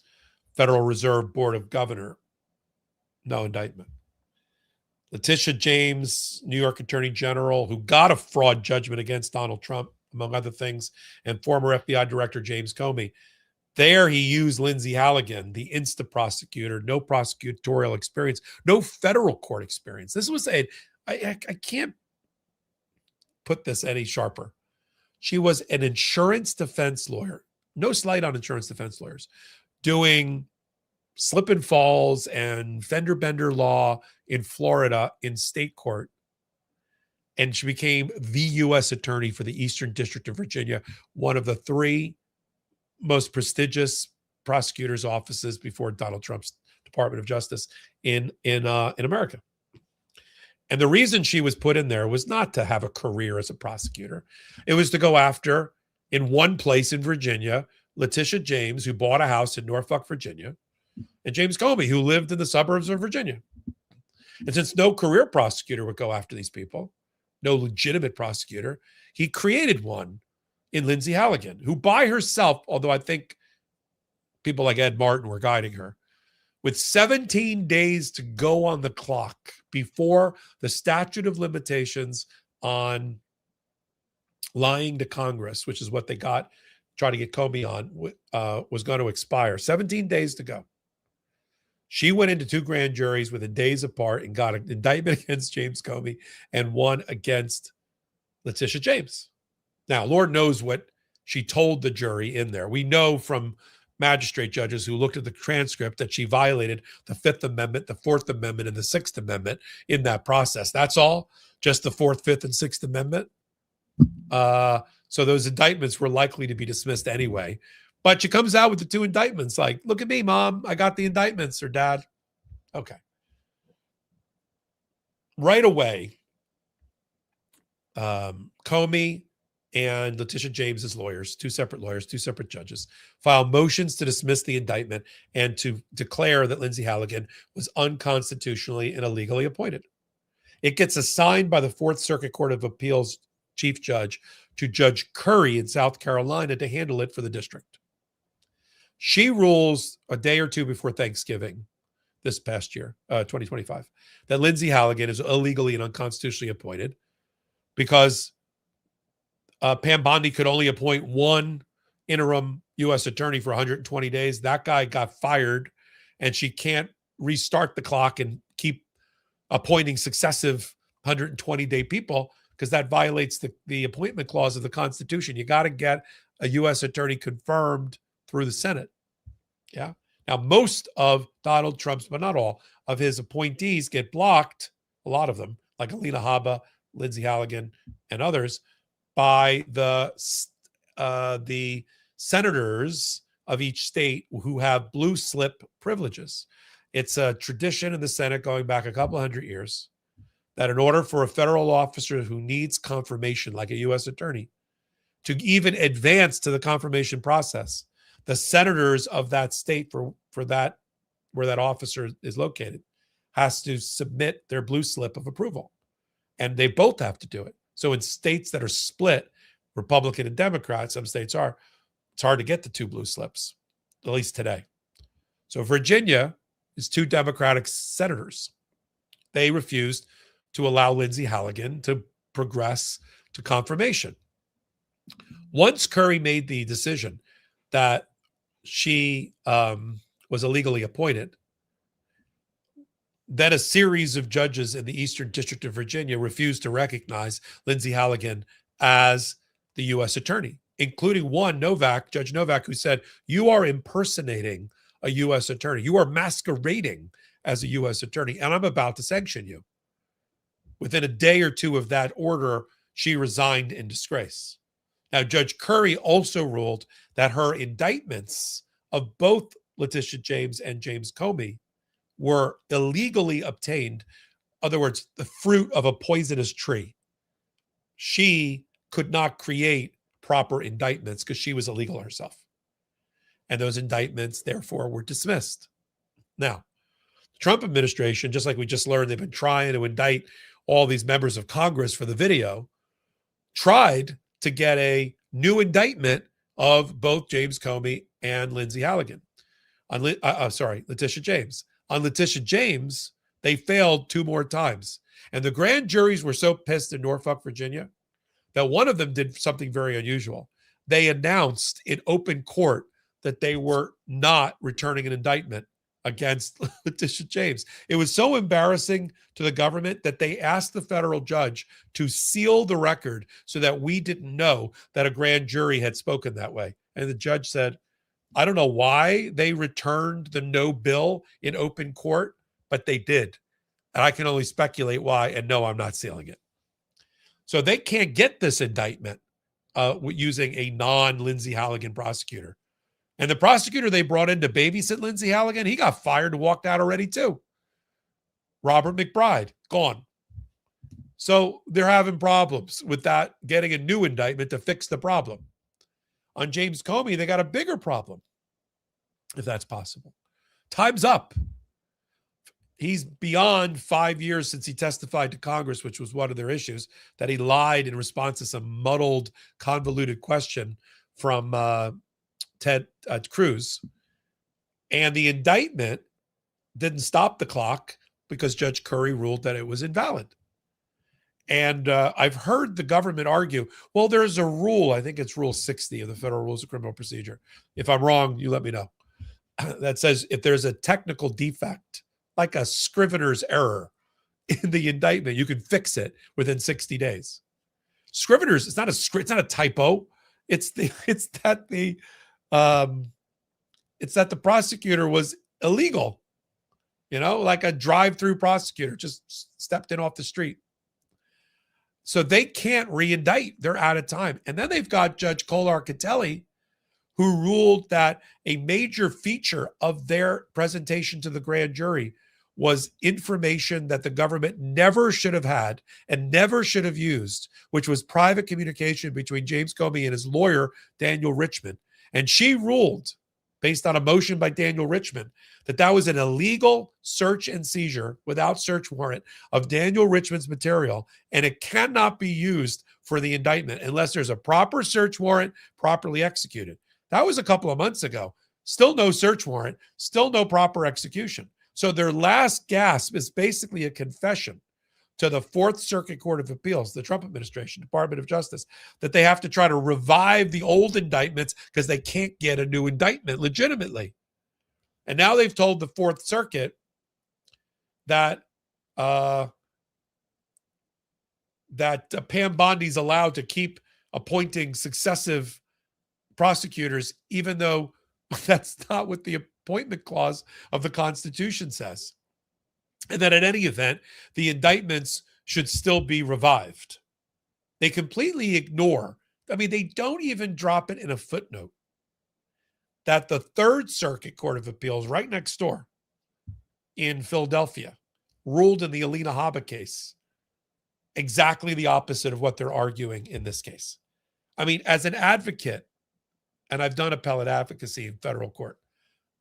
Federal Reserve Board of Governor, no indictment. Letitia James, New York Attorney General, who got a fraud judgment against Donald Trump, among other things, and former FBI Director James Comey. There he used Lindsay Halligan, the insta prosecutor, no prosecutorial experience, no federal court experience. This was I can't put this any sharper. She was an insurance defense lawyer, no slight on insurance defense lawyers, doing slip and falls and fender bender law in Florida in state court. And she became the U.S. attorney for the Eastern District of Virginia, one of the 3 most prestigious prosecutors' offices before Donald Trump's Department of Justice in America. And the reason she was put in there was not to have a career as a prosecutor. It was to go after, in one place in Virginia, Letitia James, who bought a house in Norfolk, Virginia, and James Comey, who lived in the suburbs of Virginia. And since no career prosecutor would go after these people, no legitimate prosecutor, he created one in Lindsay Halligan, who by herself, although I think people like Ed Martin were guiding her, with 17 days to go on the clock before the statute of limitations on lying to Congress, which is what they tried to get Comey on, was going to expire. 17 days to go. She went into 2 grand juries within days apart and got an indictment against James Comey and one against Letitia James. Now, Lord knows what she told the jury in there. We know from magistrate judges who looked at the transcript that she violated the 5th Amendment, the 4th Amendment, and the 6th Amendment in that process. That's all? Just the 4th, 5th, and 6th Amendment? So those indictments were likely to be dismissed anyway. But she comes out with the 2 indictments like, look at me, Mom. I got the indictments, or Dad. Okay. Right away, Comey and Letitia James's lawyers, 2 separate lawyers, 2 separate judges, file motions to dismiss the indictment and to declare that Lindsay Halligan was unconstitutionally and illegally appointed. It gets assigned by the 4th Circuit Court of Appeals Chief Judge to Judge Curry in South Carolina to handle it for the district. She rules a day or 2 before Thanksgiving this past year, 2025, that Lindsay Halligan is illegally and unconstitutionally appointed because Pam Bondi could only appoint 1 interim U.S. attorney for 120 days. That guy got fired, and she can't restart the clock and keep appointing successive 120-day people because that violates the appointment clause of the Constitution. You got to get a U.S. attorney confirmed through the Senate. Yeah. Now, most of Donald Trump's, but not all, of his appointees get blocked, a lot of them, like Alina Habba, Lindsay Halligan, and others, by the senators of each state who have blue slip privileges. It's a tradition in the Senate going back a couple hundred years that in order for a federal officer who needs confirmation, like a U.S. attorney, to even advance to the confirmation process, the senators of that state for that, where that officer is located, has to submit their blue slip of approval. And they both have to do it. So in states that are split, Republican and Democrat, some states are, it's hard to get the 2 blue slips, at least today. So Virginia is 2 Democratic senators. They refused to allow Lindsay Halligan to progress to confirmation. Once Curry made the decision that she was illegally appointed, then a series of judges in the Eastern District of Virginia refused to recognize Lindsay Halligan as the U.S. attorney, including one, Judge Novak, who said, you are impersonating a U.S. attorney. You are masquerading as a U.S. attorney, and I'm about to sanction you. Within a day or 2 of that order, she resigned in disgrace. Now, Judge Curry also ruled that her indictments of both Letitia James and James Comey were illegally obtained. In other words, the fruit of a poisonous tree. She could not create proper indictments because she was illegal herself. And those indictments, therefore, were dismissed. Now, the Trump administration, just like we just learned, they've been trying to indict all these members of Congress for the video, tried to get a new indictment of both James Comey and Lindsay Halligan. Letitia James. On Letitia James, they failed 2 more times. And the grand juries were so pissed in Norfolk, Virginia, that one of them did something very unusual. They announced in open court that they were not returning an indictment against Letitia James. It was so embarrassing to the government that they asked the federal judge to seal the record so that we didn't know that a grand jury had spoken that way. And the judge said, I don't know why they returned the no bill in open court, but they did. And I can only speculate why. And no, I'm not sealing it. So they can't get this indictment using a non-Lindsay Halligan prosecutor. And the prosecutor they brought in to babysit Lindsay Halligan, he got fired and walked out already too. Robert McBride, gone. So they're having problems with that, getting a new indictment to fix the problem. On James Comey, they got a bigger problem, if that's possible. Time's up. He's beyond 5 years since he testified to Congress, which was one of their issues, that he lied in response to some muddled, convoluted question from Ted Cruz. And the indictment didn't stop the clock because Judge Curry ruled that it was invalid. And I've heard the government argue, well, there's a rule, I think it's Rule 60 of the Federal Rules of Criminal Procedure. If I'm wrong, you let me know. That says if there's a technical defect, like a scrivener's error in the indictment, you can fix it within 60 days. Scrivener's, it's not a typo. It's that the prosecutor was illegal. Like a drive-through prosecutor just stepped in off the street. So they can't re-indict. They're out of time. And then they've got Judge Kolar-Catelli, who ruled that a major feature of their presentation to the grand jury was information that the government never should have had and never should have used, which was private communication between James Comey and his lawyer, Daniel Richman. And she ruled, based on a motion by Daniel Richman, that was an illegal search and seizure without search warrant of Daniel Richman's material, and it cannot be used for the indictment unless there's a proper search warrant properly executed. That was a couple of months ago. Still no search warrant, still no proper execution. So their last gasp is basically a confession to the Fourth Circuit Court of Appeals, the Trump administration, Department of Justice, that they have to try to revive the old indictments because they can't get a new indictment legitimately. And now they've told the Fourth Circuit that Pam Bondi's allowed to keep appointing successive prosecutors, even though that's not what the appointment clause of the Constitution says. And that in any event, the indictments should still be revived. They completely ignore, they don't even drop it in a footnote, that the Third Circuit Court of Appeals, right next door in Philadelphia, ruled in the Alina Habba case exactly the opposite of what they're arguing in this case. As an advocate, and I've done appellate advocacy in federal court,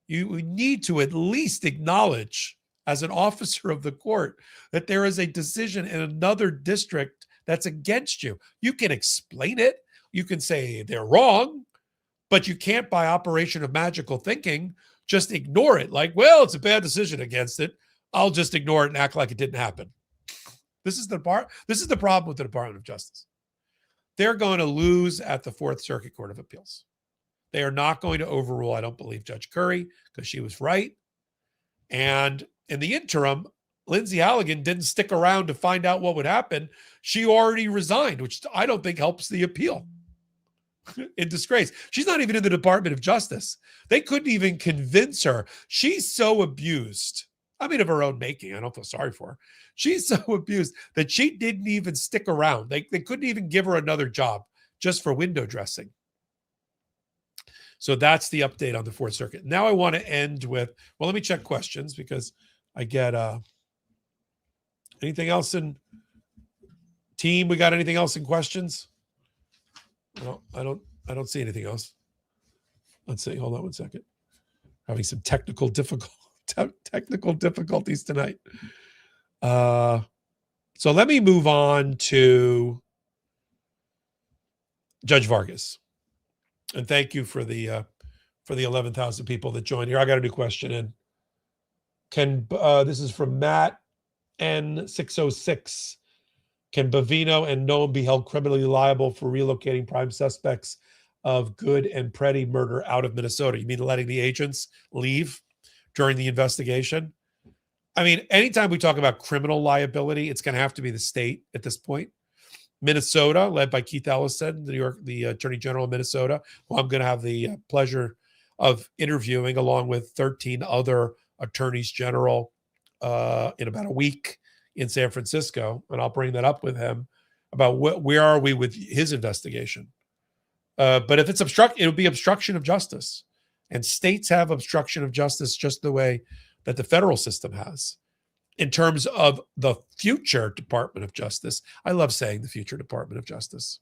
you need to at least acknowledge, as an officer of the court, that there is a decision in another district that's against you. You can explain it. You can say they're wrong, but you can't, by operation of magical thinking, just ignore it. Like, well, it's a bad decision against it. I'll just ignore it and act like it didn't happen. This is the problem with the Department of Justice. They're going to lose at the Fourth Circuit Court of Appeals. They are not going to overrule, I don't believe, Judge Curry, because she was right. And in the interim, Lindsay Halligan didn't stick around to find out what would happen. She already resigned, which I don't think helps the appeal. In disgrace. She's not even in the Department of Justice. They couldn't even convince her. She's so abused. Of her own making. I don't feel sorry for her. She's so abused that she didn't even stick around. They couldn't even give her another job just for window dressing. So that's the update on the Fourth Circuit. Now I want to end with, let me check questions because I get anything else in team? We got anything else in questions? No, I don't see anything else. Let's see. Hold on one second. Having some technical difficulties tonight. So let me move on to Judge Vargas. And thank you for the 11,000 people that joined here. I got a new question in. This is from Matt N606. Can Bavino and Noam be held criminally liable for relocating prime suspects of Good and Preddy murder out of Minnesota? You mean letting the agents leave during the investigation? Anytime we talk about criminal liability, it's going to have to be the state at this point. Minnesota, led by Keith Ellison, the Attorney General of Minnesota, who I'm going to have the pleasure of interviewing along with 13 other attorneys general in about a week in San Francisco. And I'll bring that up with him about where are we with his investigation. But if it's it'll be obstruction of justice. And states have obstruction of justice just the way that the federal system has. In terms of the future Department of Justice, I love saying the future Department of Justice.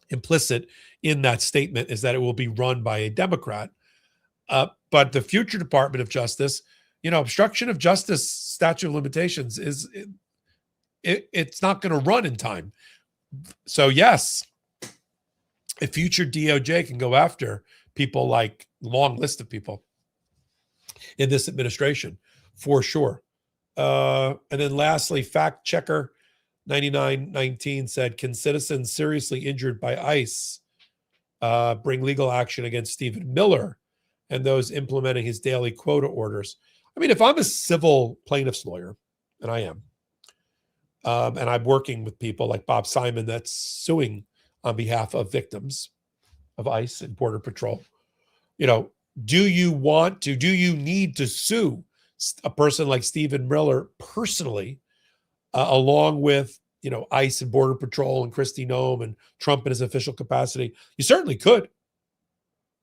Implicit in that statement is that it will be run by a Democrat. But the future Department of Justice, obstruction of justice statute of limitations it's not going to run in time. So yes, a future DOJ can go after people like long list of people in this administration for sure. And then lastly, fact checker 9919 said, can citizens seriously injured by ICE bring legal action against Stephen Miller and those implementing his daily quota orders? I mean, if I'm a civil plaintiff's lawyer, and I am, and I'm working with people like Bob Simon that's suing on behalf of victims of ICE and Border Patrol, do you need to sue a person like Stephen Miller personally, along with, ICE and Border Patrol and Kristi Noem and Trump in his official capacity? You certainly could.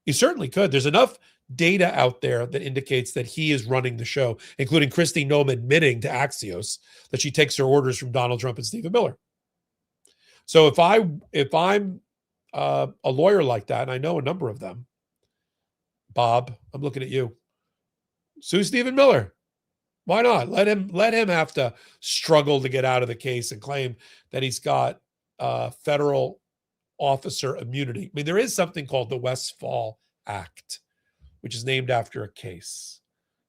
You certainly could. There's enough data out there that indicates that he is running the show, including Kristi Noem admitting to Axios that she takes her orders from Donald Trump and Stephen Miller. So if I'm a lawyer like that, and I know a number of them, Bob, I'm looking at you. Sue Stephen Miller. Why not? Let him have to struggle to get out of the case and claim that he's got federal officer immunity. I mean, there is something called the Westfall Act, which is named after a case,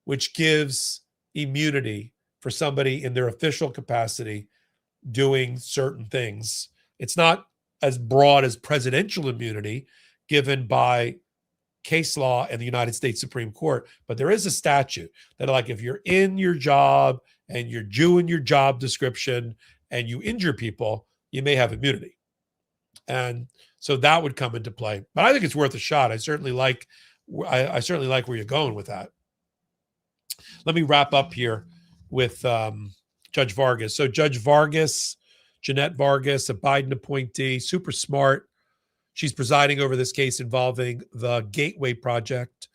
which gives immunity for somebody in their official capacity doing certain things. It's not as broad as presidential immunity given by case law in the United States Supreme Court, but there is a statute that, like, if you're in your job and you're doing your job description and you injure people, you may have immunity. And so that would come into play. But I think it's worth a shot. I certainly like where you're going with that. Let me wrap up here with Judge Vargas. So Judge Vargas, Jeanette Vargas, a Biden appointee, super smart. She's presiding over this case involving the Gateway Project,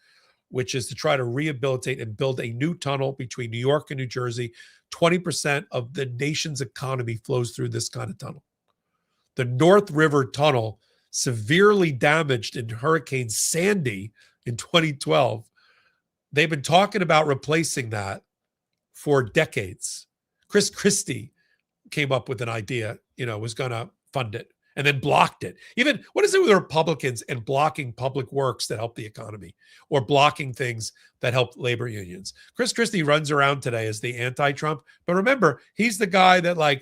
which is to try to rehabilitate and build a new tunnel between New York and New Jersey. 20% of the nation's economy flows through this kind of tunnel. The North River Tunnel, severely damaged in Hurricane Sandy in 2012. They've been talking about replacing that for decades. Chris Christie came up with an idea, was going to fund it, and then blocked it. Even, what is it with the Republicans and blocking public works that help the economy or blocking things that help labor unions? Chris Christie runs around today as the anti-Trump, but remember, he's the guy that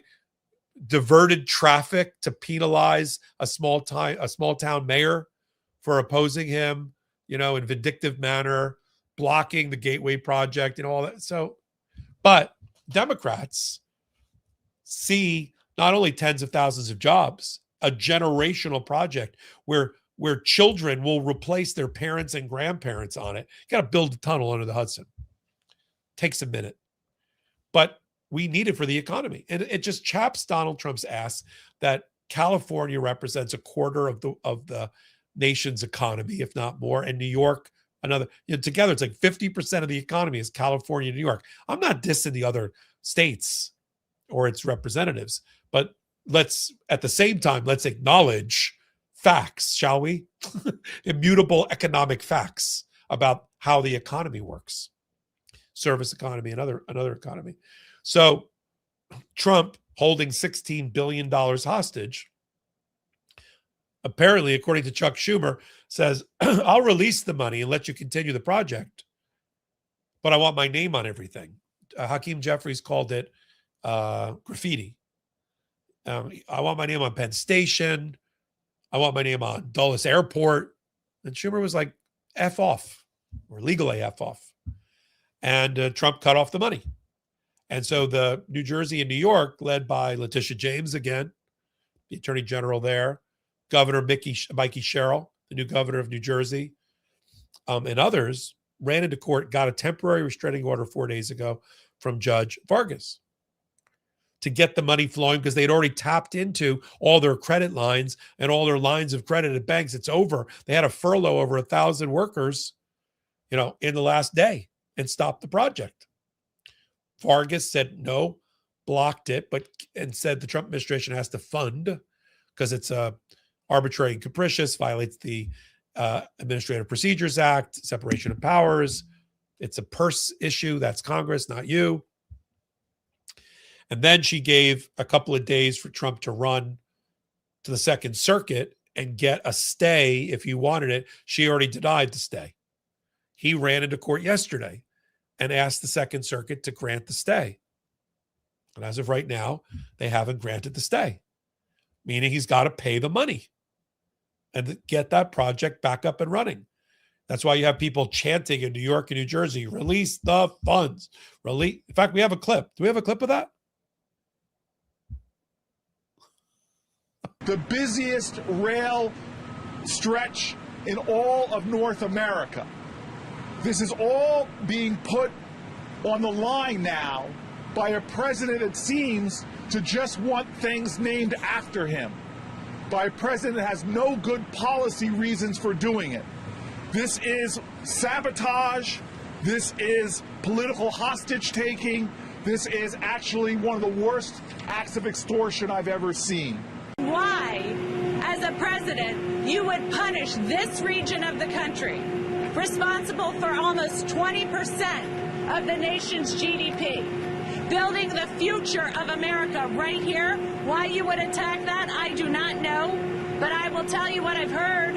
diverted traffic to penalize a small town mayor for opposing him, in vindictive manner, blocking the Gateway Project and all that. So, but Democrats see not only tens of thousands of jobs, a generational project where children will replace their parents and grandparents on it. You got to build a tunnel under the Hudson. Takes a minute, but we need it for the economy. And it just chaps Donald Trump's ass that California represents a quarter of the nation's economy, if not more, and New York another. Together, it's like 50% of the economy is California and New York. I'm not dissing the other states or its representatives, but at the same time, let's acknowledge facts, shall we? Immutable economic facts about how the economy works, service economy, another economy. So Trump holding $16 billion hostage, apparently, according to Chuck Schumer, says, I'll release the money and let you continue the project, but I want my name on everything. Hakeem Jeffries called it graffiti. I want my name on Penn Station. I want my name on Dulles Airport. And Schumer was like, F off, or legally F off. And Trump cut off the money. And so the New Jersey and New York, led by Letitia James again, the attorney general there, Governor Mikey Sherrill, the new governor of New Jersey, and others ran into court, got a temporary restraining order 4 days ago from Judge Vargas to get the money flowing because they'd already tapped into all their credit lines and all their lines of credit at banks. It's over. They had to furlough over 1,000 workers, in the last day and stopped the project. Vargas said no, blocked it, and said the Trump administration has to fund because it's arbitrary and capricious, violates the Administrative Procedures Act, separation of powers. It's a purse issue. That's Congress, not you. And then she gave a couple of days for Trump to run to the Second Circuit and get a stay if he wanted it. She already denied the stay. He ran into court yesterday and asked the Second Circuit to grant the stay. And as of right now, they haven't granted the stay, meaning he's got to pay the money and get that project back up and running. That's why you have people chanting in New York and New Jersey, release the funds. In fact, we have a clip. Do we have a clip of that? The busiest rail stretch in all of North America. This is all being put on the line now by a president, it seems, to just want things named after him. By a president that has no good policy reasons for doing it. This is sabotage. This is political hostage taking. This is actually one of the worst acts of extortion I've ever seen. Why, as a president, you would punish this region of the country, responsible for almost 20% of the nation's GDP, building the future of America right here. Why you would attack that, I do not know, but I will tell you what I've heard.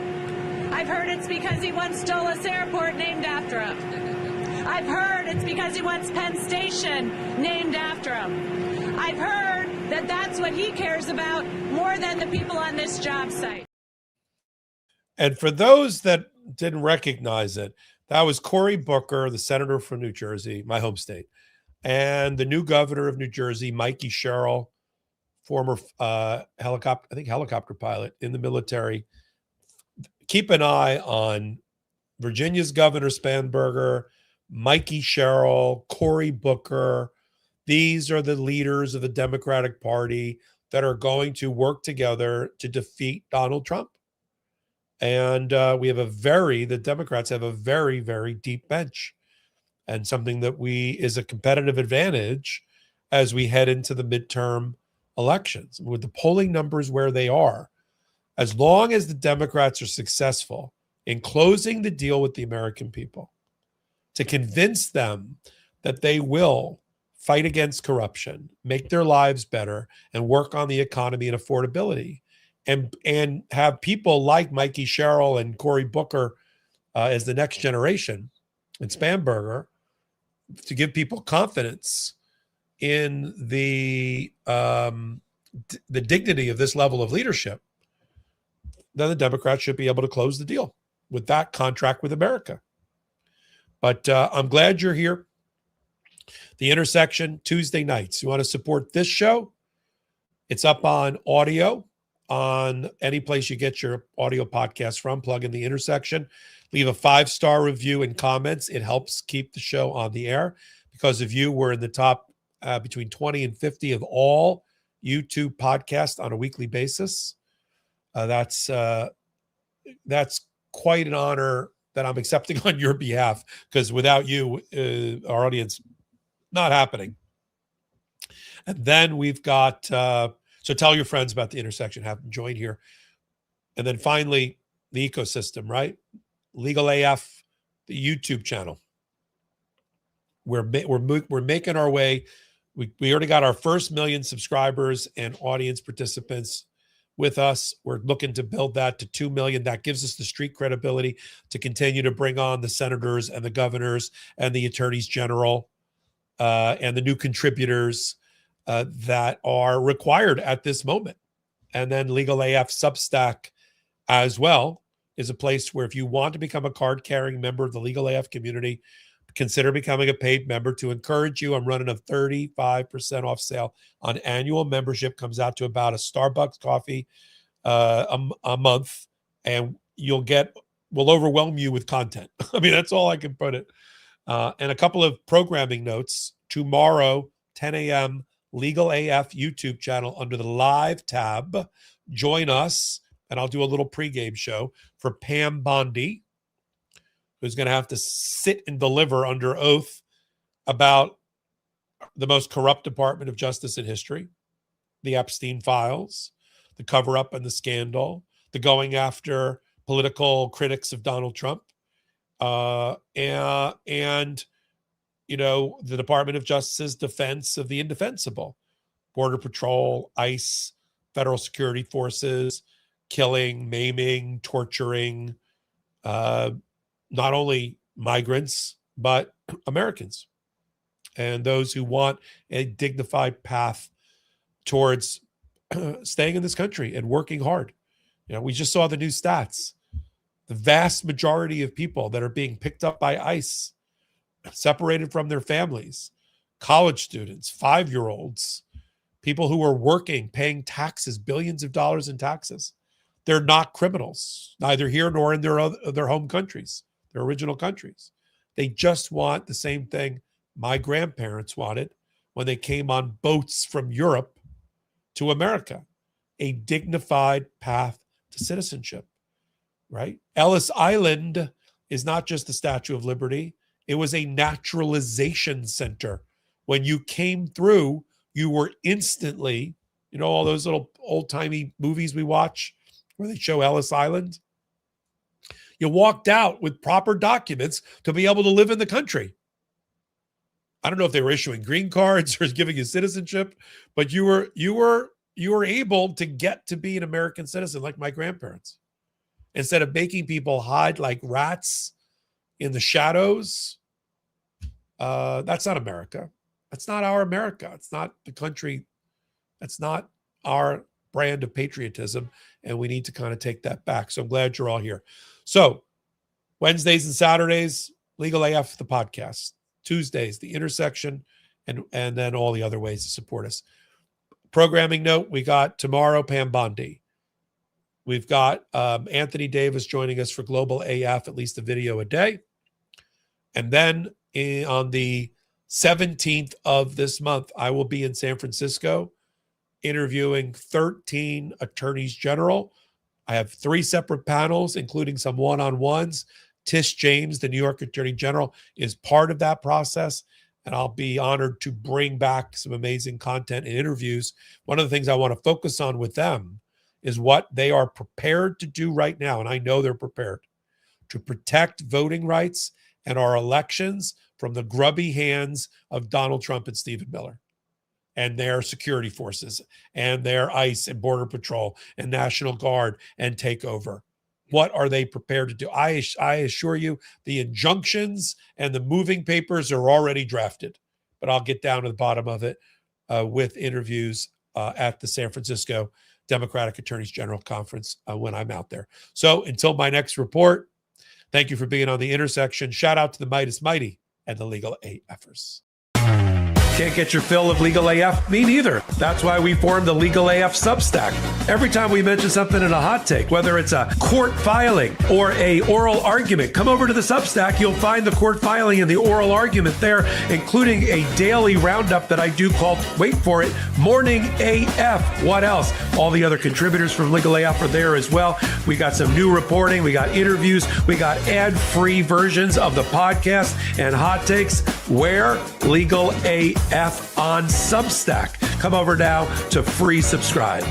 I've heard it's because he wants Dulles Airport named after him. I've heard it's because he wants Penn Station named after him. I've heard that that's what he cares about more than the people on this job site. And for those that didn't recognize it, that was Cory Booker, the senator from New Jersey, my home state, and the new governor of New Jersey, Mikey Sherrill, former helicopter pilot in the military. Keep an eye on Virginia's Governor Spanberger, Mikey Sherrill, Cory Booker. These are the leaders of the Democratic Party that are going to work together to defeat Donald Trump. And the Democrats have a very, very deep bench, and something that is a competitive advantage as we head into the midterm elections. With the polling numbers where they are, as long as the Democrats are successful in closing the deal with the American people to convince them that they will fight against corruption, make their lives better, and work on the economy and affordability, and have people like Mikey Sherrill and Cory Booker as the next generation, and Spanberger, to give people confidence in the dignity of this level of leadership, then the Democrats should be able to close the deal with that contract with America. But I'm glad you're here. The Intersection, Tuesday nights. You want to support this show? It's up on audio on any place you get your audio podcast from. Plug in The Intersection. Leave a 5-star review and comments. It helps keep the show on the air. Because of you, we're in the top between 20 and 50 of all YouTube podcasts on a weekly basis. That's quite an honor that I'm accepting on your behalf, because without you, our audience, not happening. And then we've got, so tell your friends about The Intersection, have them join here. And then finally, the ecosystem, right? Legal AF, the YouTube channel. We're making our way. We already got our first 1 million subscribers and audience participants with us. We're looking to build that to 2 million. That gives us the street credibility to continue to bring on the senators and the governors and the attorneys general and the new contributors that are required at this moment. And then Legal AF Substack as well is a place where if you want to become a card-carrying member of the Legal AF community, consider becoming a paid member. To encourage you, I'm running a 35% off sale on annual membership. Comes out to about a Starbucks coffee a month, and we'll overwhelm you with content. I mean, that's all I can put it. And a couple of programming notes. Tomorrow, 10 a.m., Legal AF YouTube channel under the live tab. Join us, and I'll do a little pregame show for Pam Bondi, who's going to have to sit and deliver under oath about the most corrupt Department of Justice in history, the Epstein files, the cover-up and the scandal, the going after political critics of Donald Trump, and the Department of Justice's defense of the indefensible, Border Patrol, ICE, federal security forces, killing, maiming, torturing, not only migrants, but Americans and those who want a dignified path towards staying in this country and working hard. We just saw the new stats. The vast majority of people that are being picked up by ICE, separated from their families, college students, 5-year-olds, people who are working, paying taxes, billions of dollars in taxes. They're not criminals, neither here nor in their home countries, their original countries. They just want the same thing my grandparents wanted when they came on boats from Europe to America, a dignified path to citizenship, right? Ellis Island is not just the Statue of Liberty. It was a naturalization center. When you came through, you were instantly, all those little old-timey movies we watch where they show Ellis Island. You walked out with proper documents to be able to live in the country. I don't know if they were issuing green cards or giving you citizenship, but you were able to get to be an American citizen like my grandparents. Instead of making people hide like rats in the shadows, that's not America. That's not our America. It's not the country. That's not our brand of patriotism, and we need to kind of take that back. So I'm glad you're all here. So Wednesdays and Saturdays, Legal AF, the podcast. Tuesdays, The Intersection, and then all the other ways to support us. Programming note, we got tomorrow Pam Bondi. We've got Anthony Davis joining us for Global AF, at least a video a day. And then on the 17th of this month, I will be in San Francisco interviewing 13 attorneys general. I have 3 separate panels, including some one-on-ones. Tish James, the New York Attorney General, is part of that process, and I'll be honored to bring back some amazing content and interviews. One of the things I want to focus on with them is what they are prepared to do right now, and I know they're prepared to protect voting rights and our elections from the grubby hands of Donald Trump and Stephen Miller and their security forces and their ICE and Border Patrol and National Guard and takeover. What are they prepared to do? I assure you, the injunctions and the moving papers are already drafted, but I'll get down to the bottom of it with interviews at the San Francisco Democratic Attorneys General Conference when I'm out there. So until my next report, thank you for being on The Intersection. Shout out to the Midas Mighty and the Legal AFers. Can't get your fill of Legal AF? Me neither. That's why we formed the Legal AF Substack. Every time we mention something in a hot take, whether it's a court filing or a oral argument, come over to the Substack. You'll find the court filing and the oral argument there, including a daily roundup that I do called, wait for it, Morning AF. What else? All the other contributors from Legal AF are there as well. We got some new reporting. We got interviews. We got ad-free versions of the podcast and hot takes. Where? Legal AF on Substack. Come over now to free subscribe.